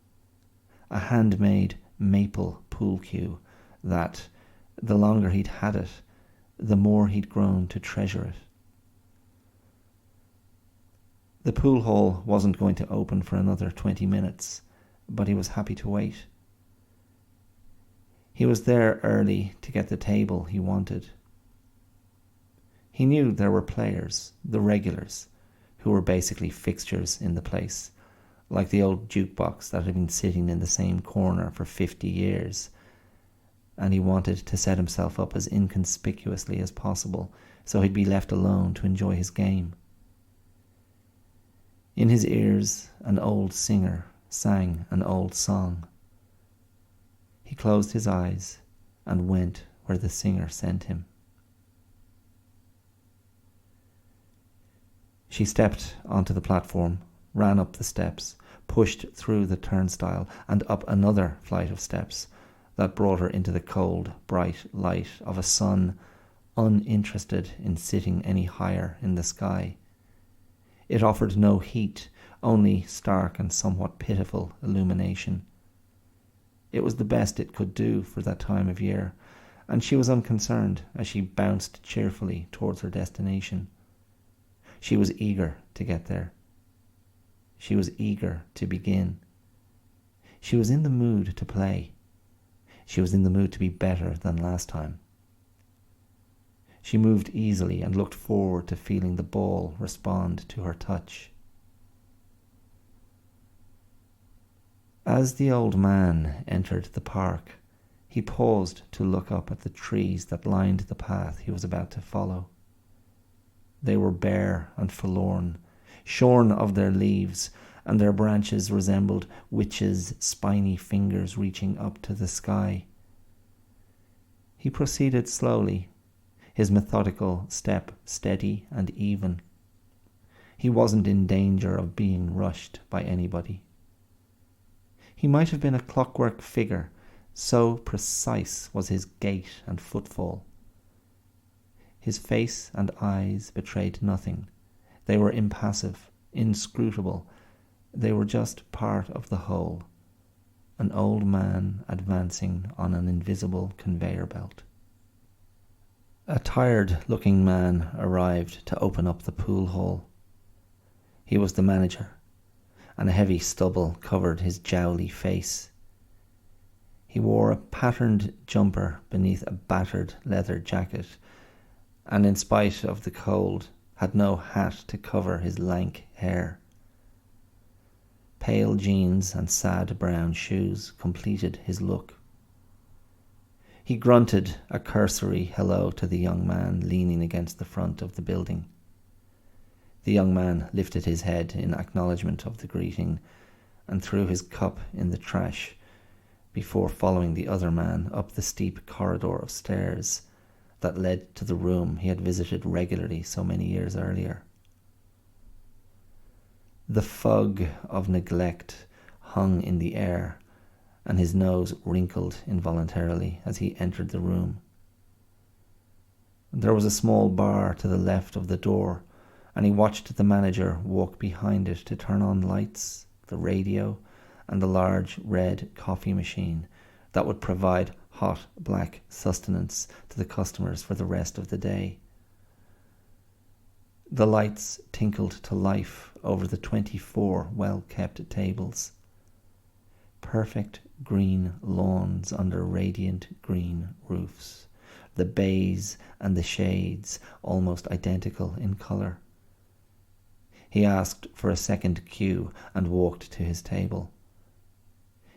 a handmade maple pool cue that, the longer he'd had it, the more he'd grown to treasure it. The pool hall wasn't going to open for another 20 minutes, but he was happy to wait. He was there early to get the table he wanted. He knew there were players, the regulars, who were basically fixtures in the place, like the old jukebox that had been sitting in the same corner for 50 years, and he wanted to set himself up as inconspicuously as possible so he'd be left alone to enjoy his game. In his ears, an old singer sang an old song. He closed his eyes and went where the singer sent him. She stepped onto the platform, ran up the steps, pushed through the turnstile and up another flight of steps that brought her into the cold, bright light of a sun uninterested in sitting any higher in the sky. It offered no heat, only stark and somewhat pitiful illumination. It was the best it could do for that time of year, and she was unconcerned as she bounced cheerfully towards her destination. She was eager to get there. She was eager to begin. She was in the mood to play. She was in the mood to be better than last time. She moved easily and looked forward to feeling the ball respond to her touch. As the old man entered the park, he paused to look up at the trees that lined the path he was about to follow. They were bare and forlorn, shorn of their leaves, and their branches resembled witches' spiny fingers reaching up to the sky. He proceeded slowly, his methodical step steady and even. He wasn't in danger of being rushed by anybody. He might have been a clockwork figure, so precise was his gait and footfall. His face and eyes betrayed nothing. They were impassive, inscrutable. They were just part of the whole. An old man advancing on an invisible conveyor belt. A tired-looking man arrived to open up the pool hall. He was the manager, and a heavy stubble covered his jowly face. He wore a patterned jumper beneath a battered leather jacket, and in spite of the cold, had no hat to cover his lank hair. Pale jeans and sad brown shoes completed his look. He grunted a cursory hello to the young man leaning against the front of the building. The young man lifted his head in acknowledgement of the greeting and threw his cup in the trash before following the other man up the steep corridor of stairs that led to the room he had visited regularly so many years earlier. The fog of neglect hung in the air, and his nose wrinkled involuntarily as he entered the room. There was a small bar to the left of the door, and he watched the manager walk behind it to turn on lights, the radio, and the large red coffee machine that would provide hot black sustenance to the customers for the rest of the day. The lights tinkled to life over the 24 well-kept tables. Perfect green lawns under radiant green roofs, the bays and the shades almost identical in colour. He asked for a second cue and walked to his table.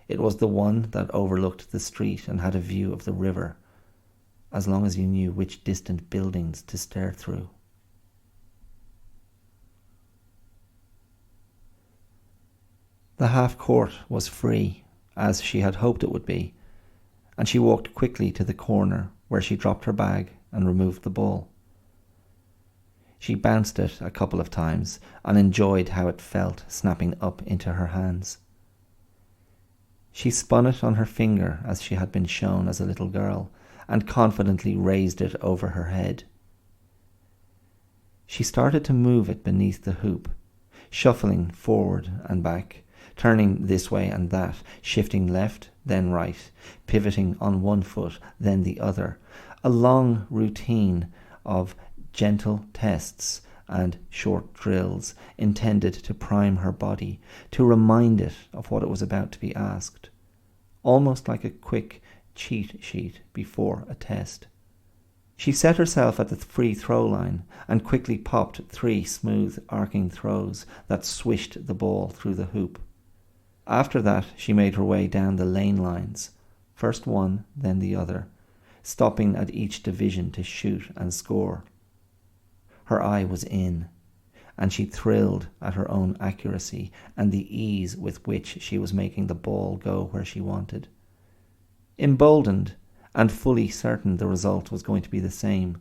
It was the one that overlooked the street and had a view of the river, as long as you knew which distant buildings to stare through. The half-court was free, as she had hoped it would be, and she walked quickly to the corner where she dropped her bag and removed the ball. She bounced it a couple of times and enjoyed how it felt snapping up into her hands. She spun it on her finger as she had been shown as a little girl and confidently raised it over her head. She started to move it beneath the hoop, shuffling forward and back, turning this way and that, shifting left, then right, pivoting on one foot, then the other, a long routine of gentle tests and short drills intended to prime her body, to remind it of what it was about to be asked, almost like a quick cheat sheet before a test. She set herself at the free throw line and quickly popped 3 smooth arcing throws that swished the ball through the hoop. After that, she made her way down the lane lines, first one, then the other, stopping at each division to shoot and score. Her eye was in, and she thrilled at her own accuracy and the ease with which she was making the ball go where she wanted. Emboldened, and fully certain the result was going to be the same,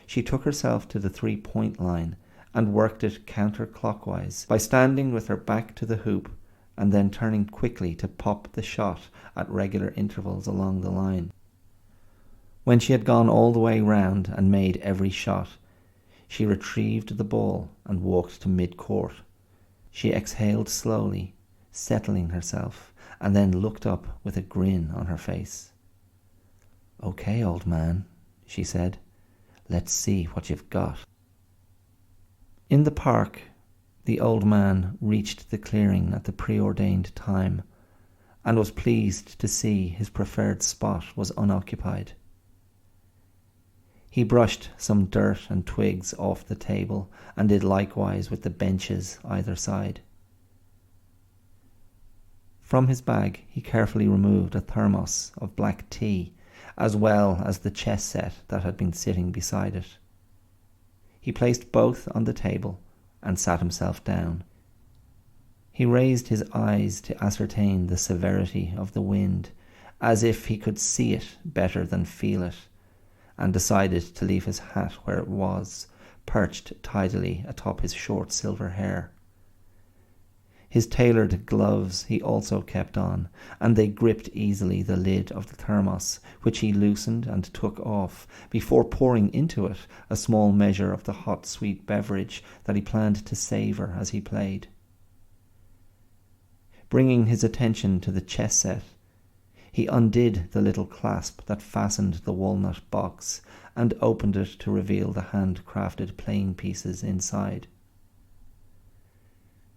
she took herself to the 3-point line and worked it counterclockwise by standing with her back to the hoop and then turning quickly to pop the shot at regular intervals along the line. When she had gone all the way round and made every shot, she retrieved the ball and walked to mid-court. She exhaled slowly, settling herself, and then looked up with a grin on her face. "Okay, old man," she said. "Let's see what you've got." In the park, the old man reached the clearing at the preordained time and was pleased to see his preferred spot was unoccupied. He brushed some dirt and twigs off the table and did likewise with the benches either side. From his bag he carefully removed a thermos of black tea as well as the chess set that had been sitting beside it. He placed both on the table and sat himself down. He raised his eyes to ascertain the severity of the wind, as if he could see it better than feel it, and decided to leave his hat where it was, perched tidily atop his short silver hair. His tailored gloves he also kept on, and they gripped easily the lid of the thermos, which he loosened and took off, before pouring into it a small measure of the hot sweet beverage that he planned to savour as he played. Bringing his attention to the chess set, he undid the little clasp that fastened the walnut box and opened it to reveal the handcrafted playing pieces inside.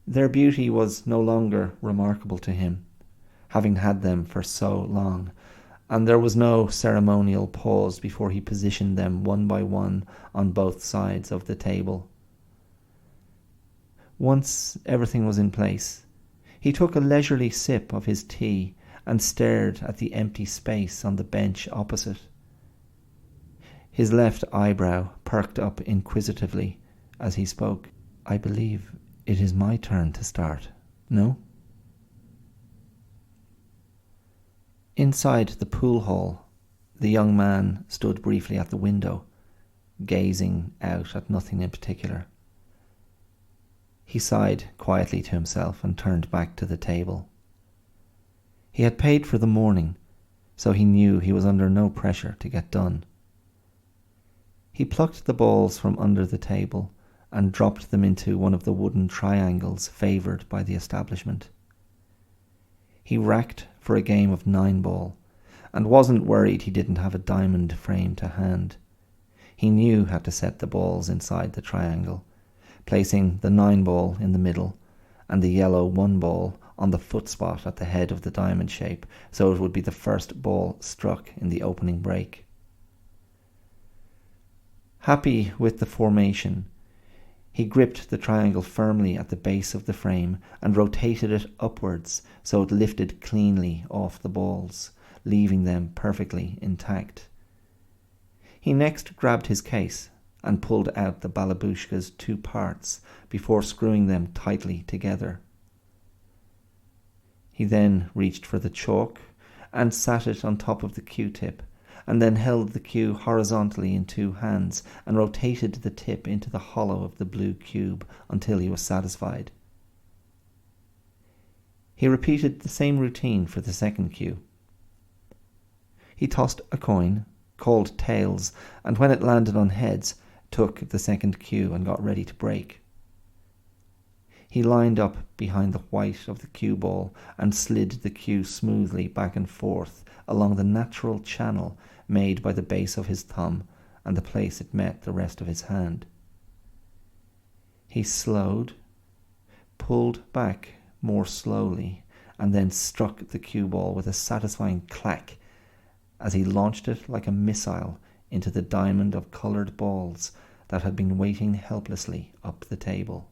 Their beauty was no longer remarkable to him, having had them for so long, and there was no ceremonial pause before he positioned them one by one on both sides of the table. Once everything was in place, he took a leisurely sip of his tea and stared at the empty space on the bench opposite. His left eyebrow perked up inquisitively as he spoke. "I believe it is my turn to start, no?" Inside the pool hall, the young man stood briefly at the window, gazing out at nothing in particular. He sighed quietly to himself and turned back to the table. He had paid for the morning, so he knew he was under no pressure to get done. He plucked the balls from under the table and dropped them into one of the wooden triangles favoured by the establishment. He racked for a game of 9-ball and wasn't worried he didn't have a diamond frame to hand. He knew how to set the balls inside the triangle, placing the 9-ball in the middle and the yellow 1-ball on the foot spot at the head of the diamond shape, so it would be the first ball struck in the opening break. Happy with the formation, he gripped the triangle firmly at the base of the frame and rotated it upwards so it lifted cleanly off the balls, leaving them perfectly intact. He next grabbed his case and pulled out the balabushka's 2 parts before screwing them tightly together. He then reached for the chalk and sat it on top of the Q-tip and then held the cue horizontally in 2 hands and rotated the tip into the hollow of the blue cube until he was satisfied. He repeated the same routine for the second cue. He tossed a coin, called tails, and when it landed on heads, took the second cue and got ready to break. He lined up behind the white of the cue ball and slid the cue smoothly back and forth along the natural channel made by the base of his thumb and the place it met the rest of his hand. He slowed, pulled back more slowly, and then struck the cue ball with a satisfying clack as he launched it like a missile into the diamond of coloured balls that had been waiting helplessly up the table.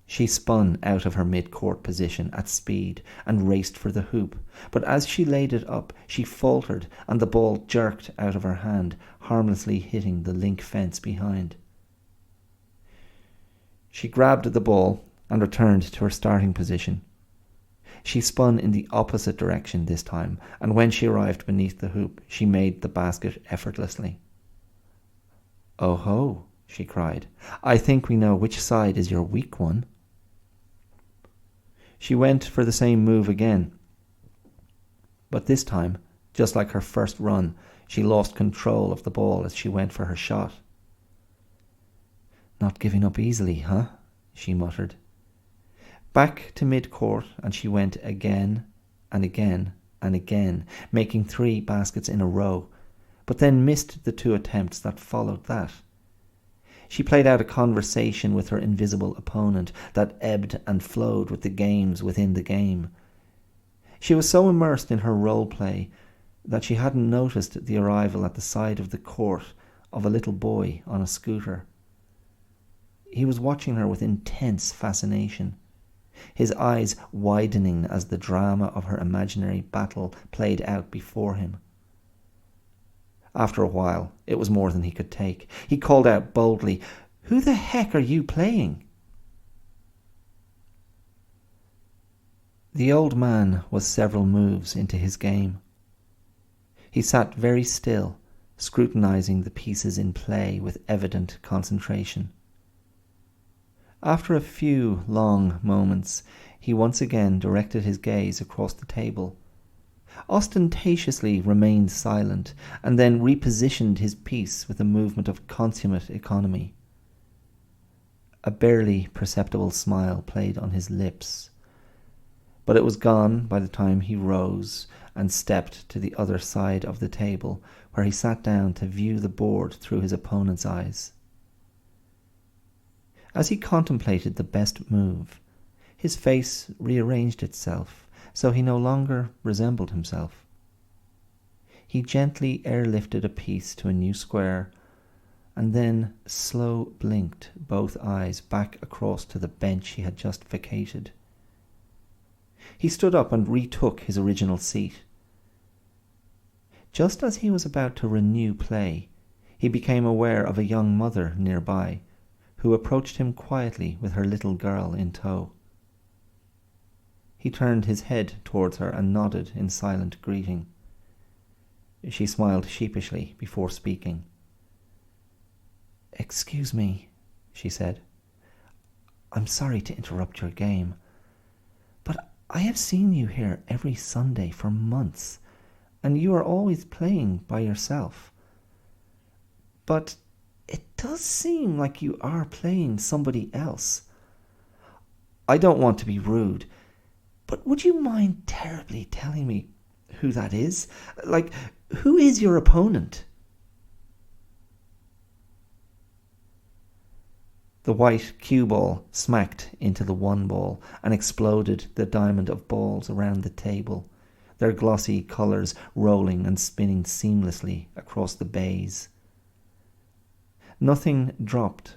She spun out of her mid-court position at speed and raced for the hoop, but as she laid it up, she faltered and the ball jerked out of her hand, harmlessly hitting the link fence behind. She grabbed the ball and returned to her starting position. She spun in the opposite direction this time, and when she arrived beneath the hoop, she made the basket effortlessly. "Oh ho," she cried, "I think we know which side is your weak one." She went for the same move again, but this time, just like her first run, she lost control of the ball as she went for her shot. "Not giving up easily, huh?" she muttered. Back to mid-court, and she went again and again and again, making 3 baskets in a row, but then missed the 2 attempts that followed that. She played out a conversation with her invisible opponent that ebbed and flowed with the games within the game. She was so immersed in her role play that she hadn't noticed the arrival at the side of the court of a little boy on a scooter. He was watching her with intense fascination, his eyes widening as the drama of her imaginary battle played out before him. After a while, it was more than he could take. He called out boldly, "Who the heck are you playing?" The old man was several moves into his game. He sat very still, scrutinizing the pieces in play with evident concentration. After a few long moments, he once again directed his gaze across the table, ostentatiously remained silent, and then repositioned his piece with a movement of consummate economy. A barely perceptible smile played on his lips, but it was gone by the time he rose and stepped to the other side of the table, where he sat down to view the board through his opponent's eyes. As he contemplated the best move, his face rearranged itself so he no longer resembled himself. He gently airlifted a piece to a new square and then slow blinked both eyes back across to the bench he had just vacated. He stood up and retook his original seat. Just as he was about to renew play, he became aware of a young mother nearby, who approached him quietly with her little girl in tow. He turned his head towards her and nodded in silent greeting. She smiled sheepishly before speaking. "Excuse me," she said. "I'm sorry to interrupt your game, but I have seen you here every Sunday for months, and you are always playing by yourself. But it does seem like you are playing somebody else. I don't want to be rude, but would you mind terribly telling me who that is? Like, who is your opponent?" The white cue ball smacked into the 1 ball and exploded the diamond of balls around the table, their glossy colours rolling and spinning seamlessly across the bays. Nothing dropped,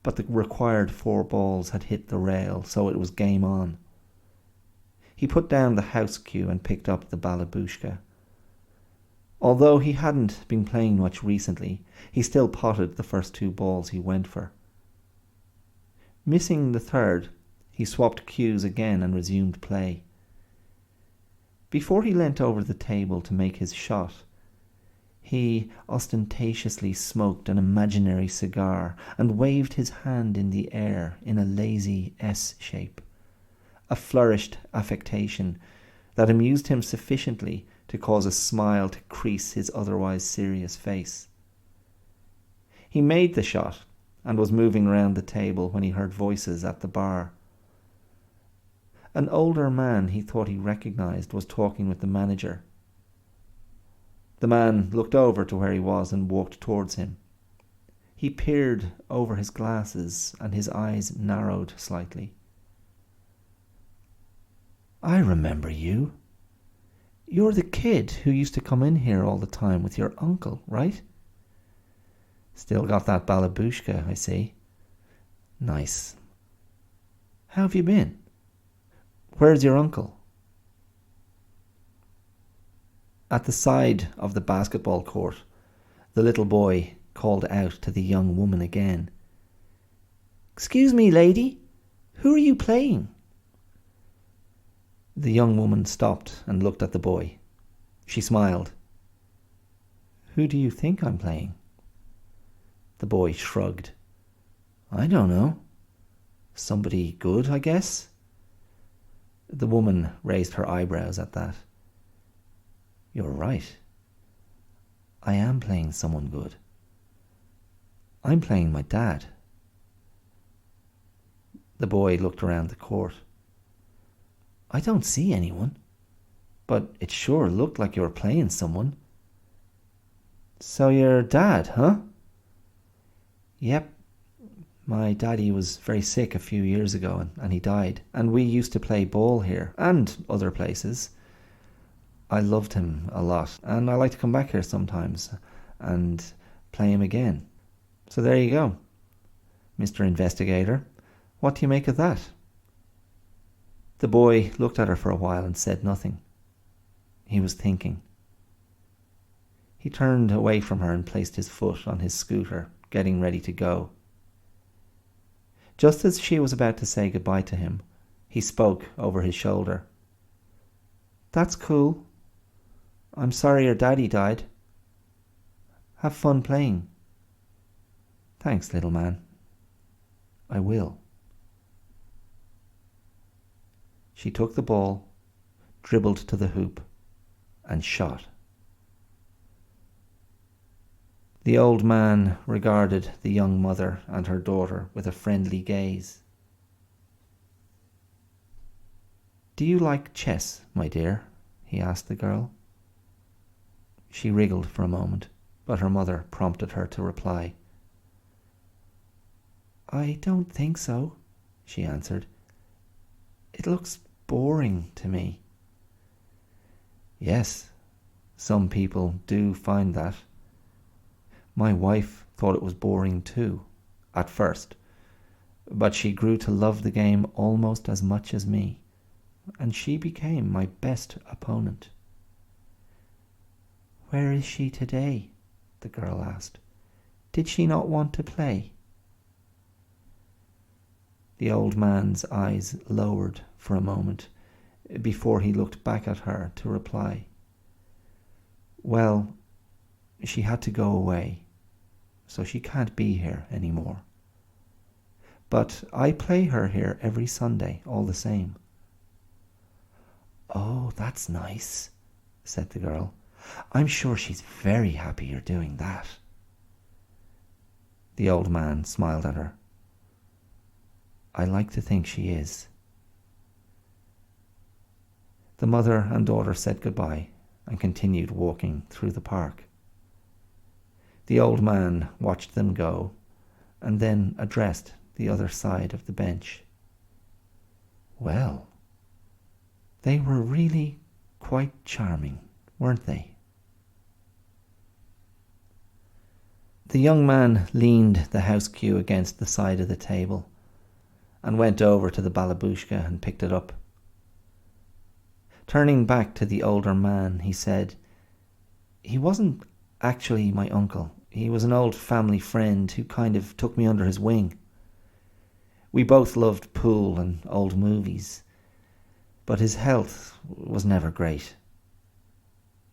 but the required 4 balls had hit the rail, so it was game on. He put down the house cue and picked up the balabushka. Although he hadn't been playing much recently, he still potted the first 2 balls he went for. Missing the third, he swapped cues again and resumed play. Before he leant over the table to make his shot, he ostentatiously smoked an imaginary cigar and waved his hand in the air in a lazy S shape, a flourished affectation that amused him sufficiently to cause a smile to crease his otherwise serious face. He made the shot and was moving round the table when he heard voices at the bar. An older man he thought he recognized was talking with the manager. The man looked over to where he was and walked towards him. He peered over his glasses and his eyes narrowed slightly. "I remember you. You're the kid who used to come in here all the time with your uncle, right? Still got that balabushka, I see. Nice. How have you been? Where's your uncle?" At the side of the basketball court, the little boy called out to the young woman again. "Excuse me, lady, who are you playing?" The young woman stopped and looked at the boy. She smiled. "Who do you think I'm playing?" The boy shrugged. "I don't know. Somebody good, I guess." The woman raised her eyebrows at that. "You're right. I am playing someone good. I'm playing my dad." The boy looked around the court. "I don't see anyone, but it sure looked like you were playing someone." "So your dad, huh?" "Yep. My daddy was very sick a few years ago and he died. And we used to play ball here and other places. I loved him a lot and I like to come back here sometimes and play him again. So there you go, Mr. Investigator. What do you make of that?" The boy looked at her for a while and said nothing. He was thinking. He turned away from her and placed his foot on his scooter, getting ready to go. Just as she was about to say goodbye to him, he spoke over his shoulder. "That's cool. I'm sorry your daddy died. Have fun playing." "Thanks, little man. I will." She took the ball, dribbled to the hoop, and shot. The old man regarded the young mother and her daughter with a friendly gaze. "Do you like chess, my dear?" he asked the girl. She wriggled for a moment, but her mother prompted her to reply. "I don't think so," she answered. "It looks boring to me." "Yes, some people do find that. My wife thought it was boring too, at first, but she grew to love the game almost as much as me, and she became my best opponent." "Where is she today?" the girl asked. "Did she not want to play?" The old man's eyes lowered for a moment before he looked back at her to reply. "Well, she had to go away, so she can't be here anymore. But I play her here every Sunday all the same." "Oh, that's nice," said the girl. "I'm sure she's very happy you're doing that." The old man smiled at her. "I like to think she is." The mother and daughter said goodbye and continued walking through the park. The old man watched them go and then addressed the other side of the bench. "Well, they were really quite charming, weren't they?" The young man leaned the house cue against the side of the table and went over to the balabushka and picked it up. Turning back to the older man, he said, "He wasn't actually my uncle. He was an old family friend who kind of took me under his wing. We both loved pool and old movies, but his health was never great,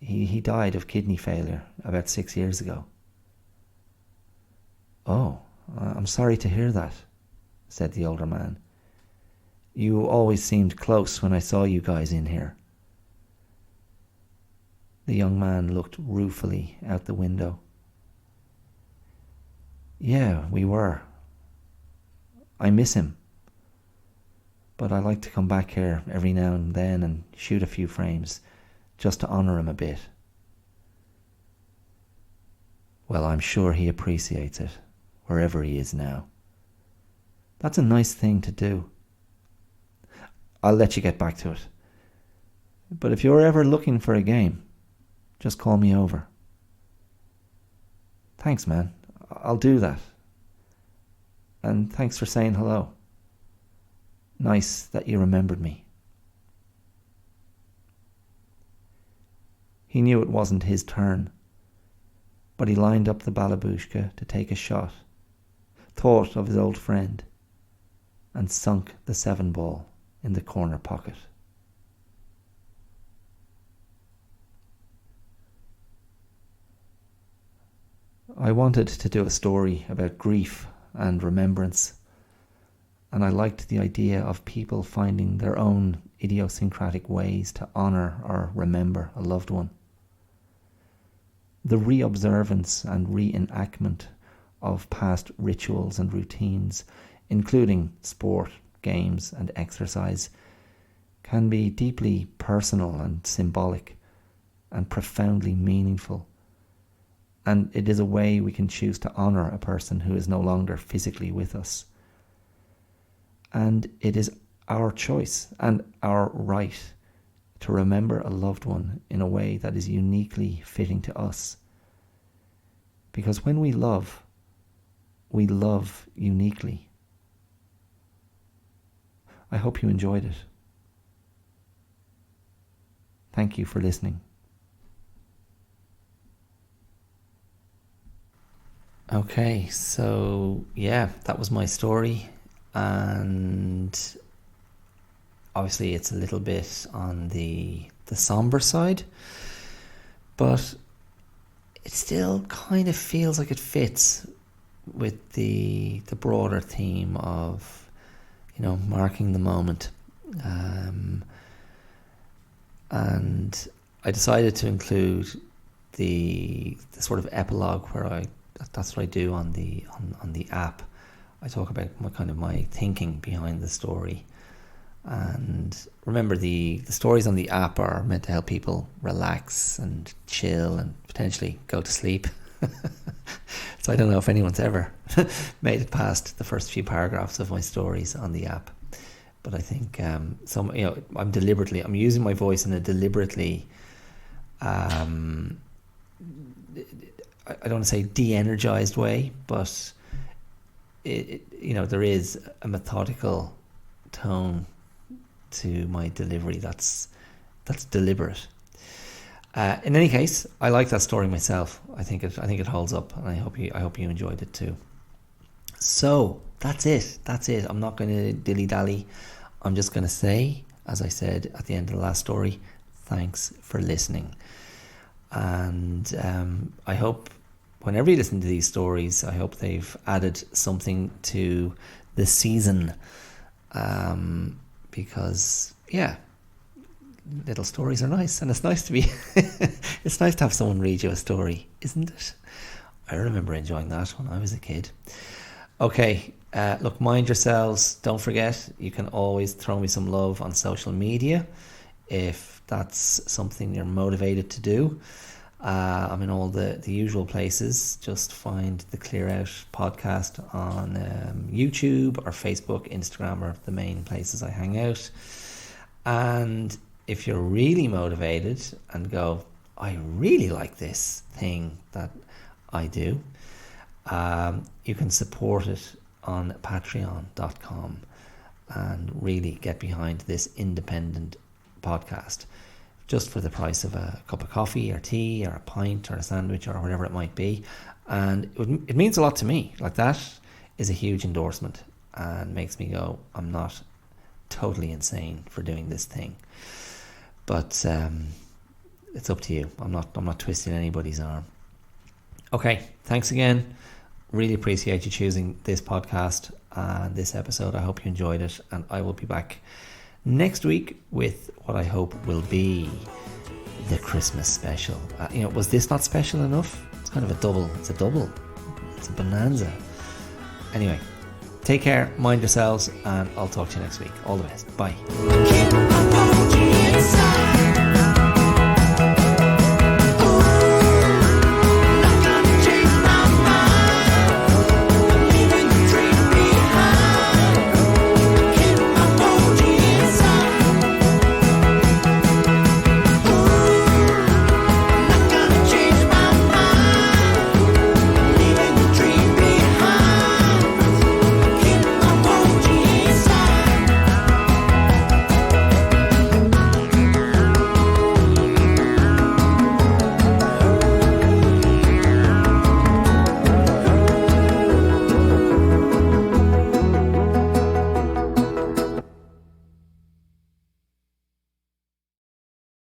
He died of kidney failure about 6 years ago. Oh, I'm sorry to hear that, said the older man. You always seemed close when I saw you guys in here. The young man looked ruefully out the window. Yeah, we were. I miss him. But I like to come back here every now and then and shoot a few frames, just to honour him a bit. Well, I'm sure he appreciates it, wherever he is now. That's a nice thing to do. I'll let you get back to it. But if you're ever looking for a game, just call me over. Thanks, man. I'll do that. And thanks for saying hello. Nice that you remembered me. He knew it wasn't his turn, but he lined up the balabushka to take a shot, thought of his old friend, and sunk the 7-ball in the corner pocket. I wanted to do a story about grief and remembrance, and I liked the idea of people finding their own idiosyncratic ways to honour or remember a loved one. The reobservance and reenactment of past rituals and routines, including sport, games and exercise, can be deeply personal and symbolic and profoundly meaningful. And it is a way we can choose to honour a person who is no longer physically with us. And it is our choice and our right to remember a loved one in a way that is uniquely fitting to us. Because when we love uniquely. I hope you enjoyed it. Thank you for listening. Okay, so yeah, that was my story, and obviously it's a little bit on the somber side, but it still kind of feels like it fits with the broader theme of, you know, marking the moment. And I decided to include the sort of epilogue where that's what I do on the app. I talk about my thinking behind the story. And remember, the stories on the app are meant to help people relax and chill and potentially go to sleep. So I don't know if anyone's ever made it past the first few paragraphs of my stories on the app. But I think I'm using my voice in a deliberately I don't want to say de-energized way, but there is a methodical tone to my delivery that's deliberate. In any case, I like that story myself. I think it holds up, and I hope you enjoyed it too. So that's it. I'm not going to dilly-dally. I'm just going to say, as I said at the end of the last story, thanks for listening. And I hope whenever you listen to these stories, I hope they've added something to the season. Because, yeah, little stories are nice, and it's nice to be it's nice to have someone read you a story, isn't it? I remember enjoying that when I was a kid. Okay, look, mind yourselves. Don't forget, you can always throw me some love on social media if that's something you're motivated to do. I'm in all the usual places. Just find the Clear Out podcast on YouTube or Facebook. Instagram are the main places I hang out. And if you're really motivated and go, I really like this thing that I do, you can support it on patreon.com and really get behind this independent podcast, just for the price of a cup of coffee or tea or a pint or a sandwich or whatever it might be. And it means a lot to me. Like, that is a huge endorsement and makes me go, I'm not totally insane for doing this thing. But it's up to you. I'm not twisting anybody's arm. Okay, thanks again. Really appreciate you choosing this podcast and this episode. I hope you enjoyed it, and I will be back next week with what I hope will be the Christmas special. Was this not special enough? It's kind of a double. It's a bonanza. Anyway, take care, mind yourselves, and I'll talk to you next week. All the best. Bye.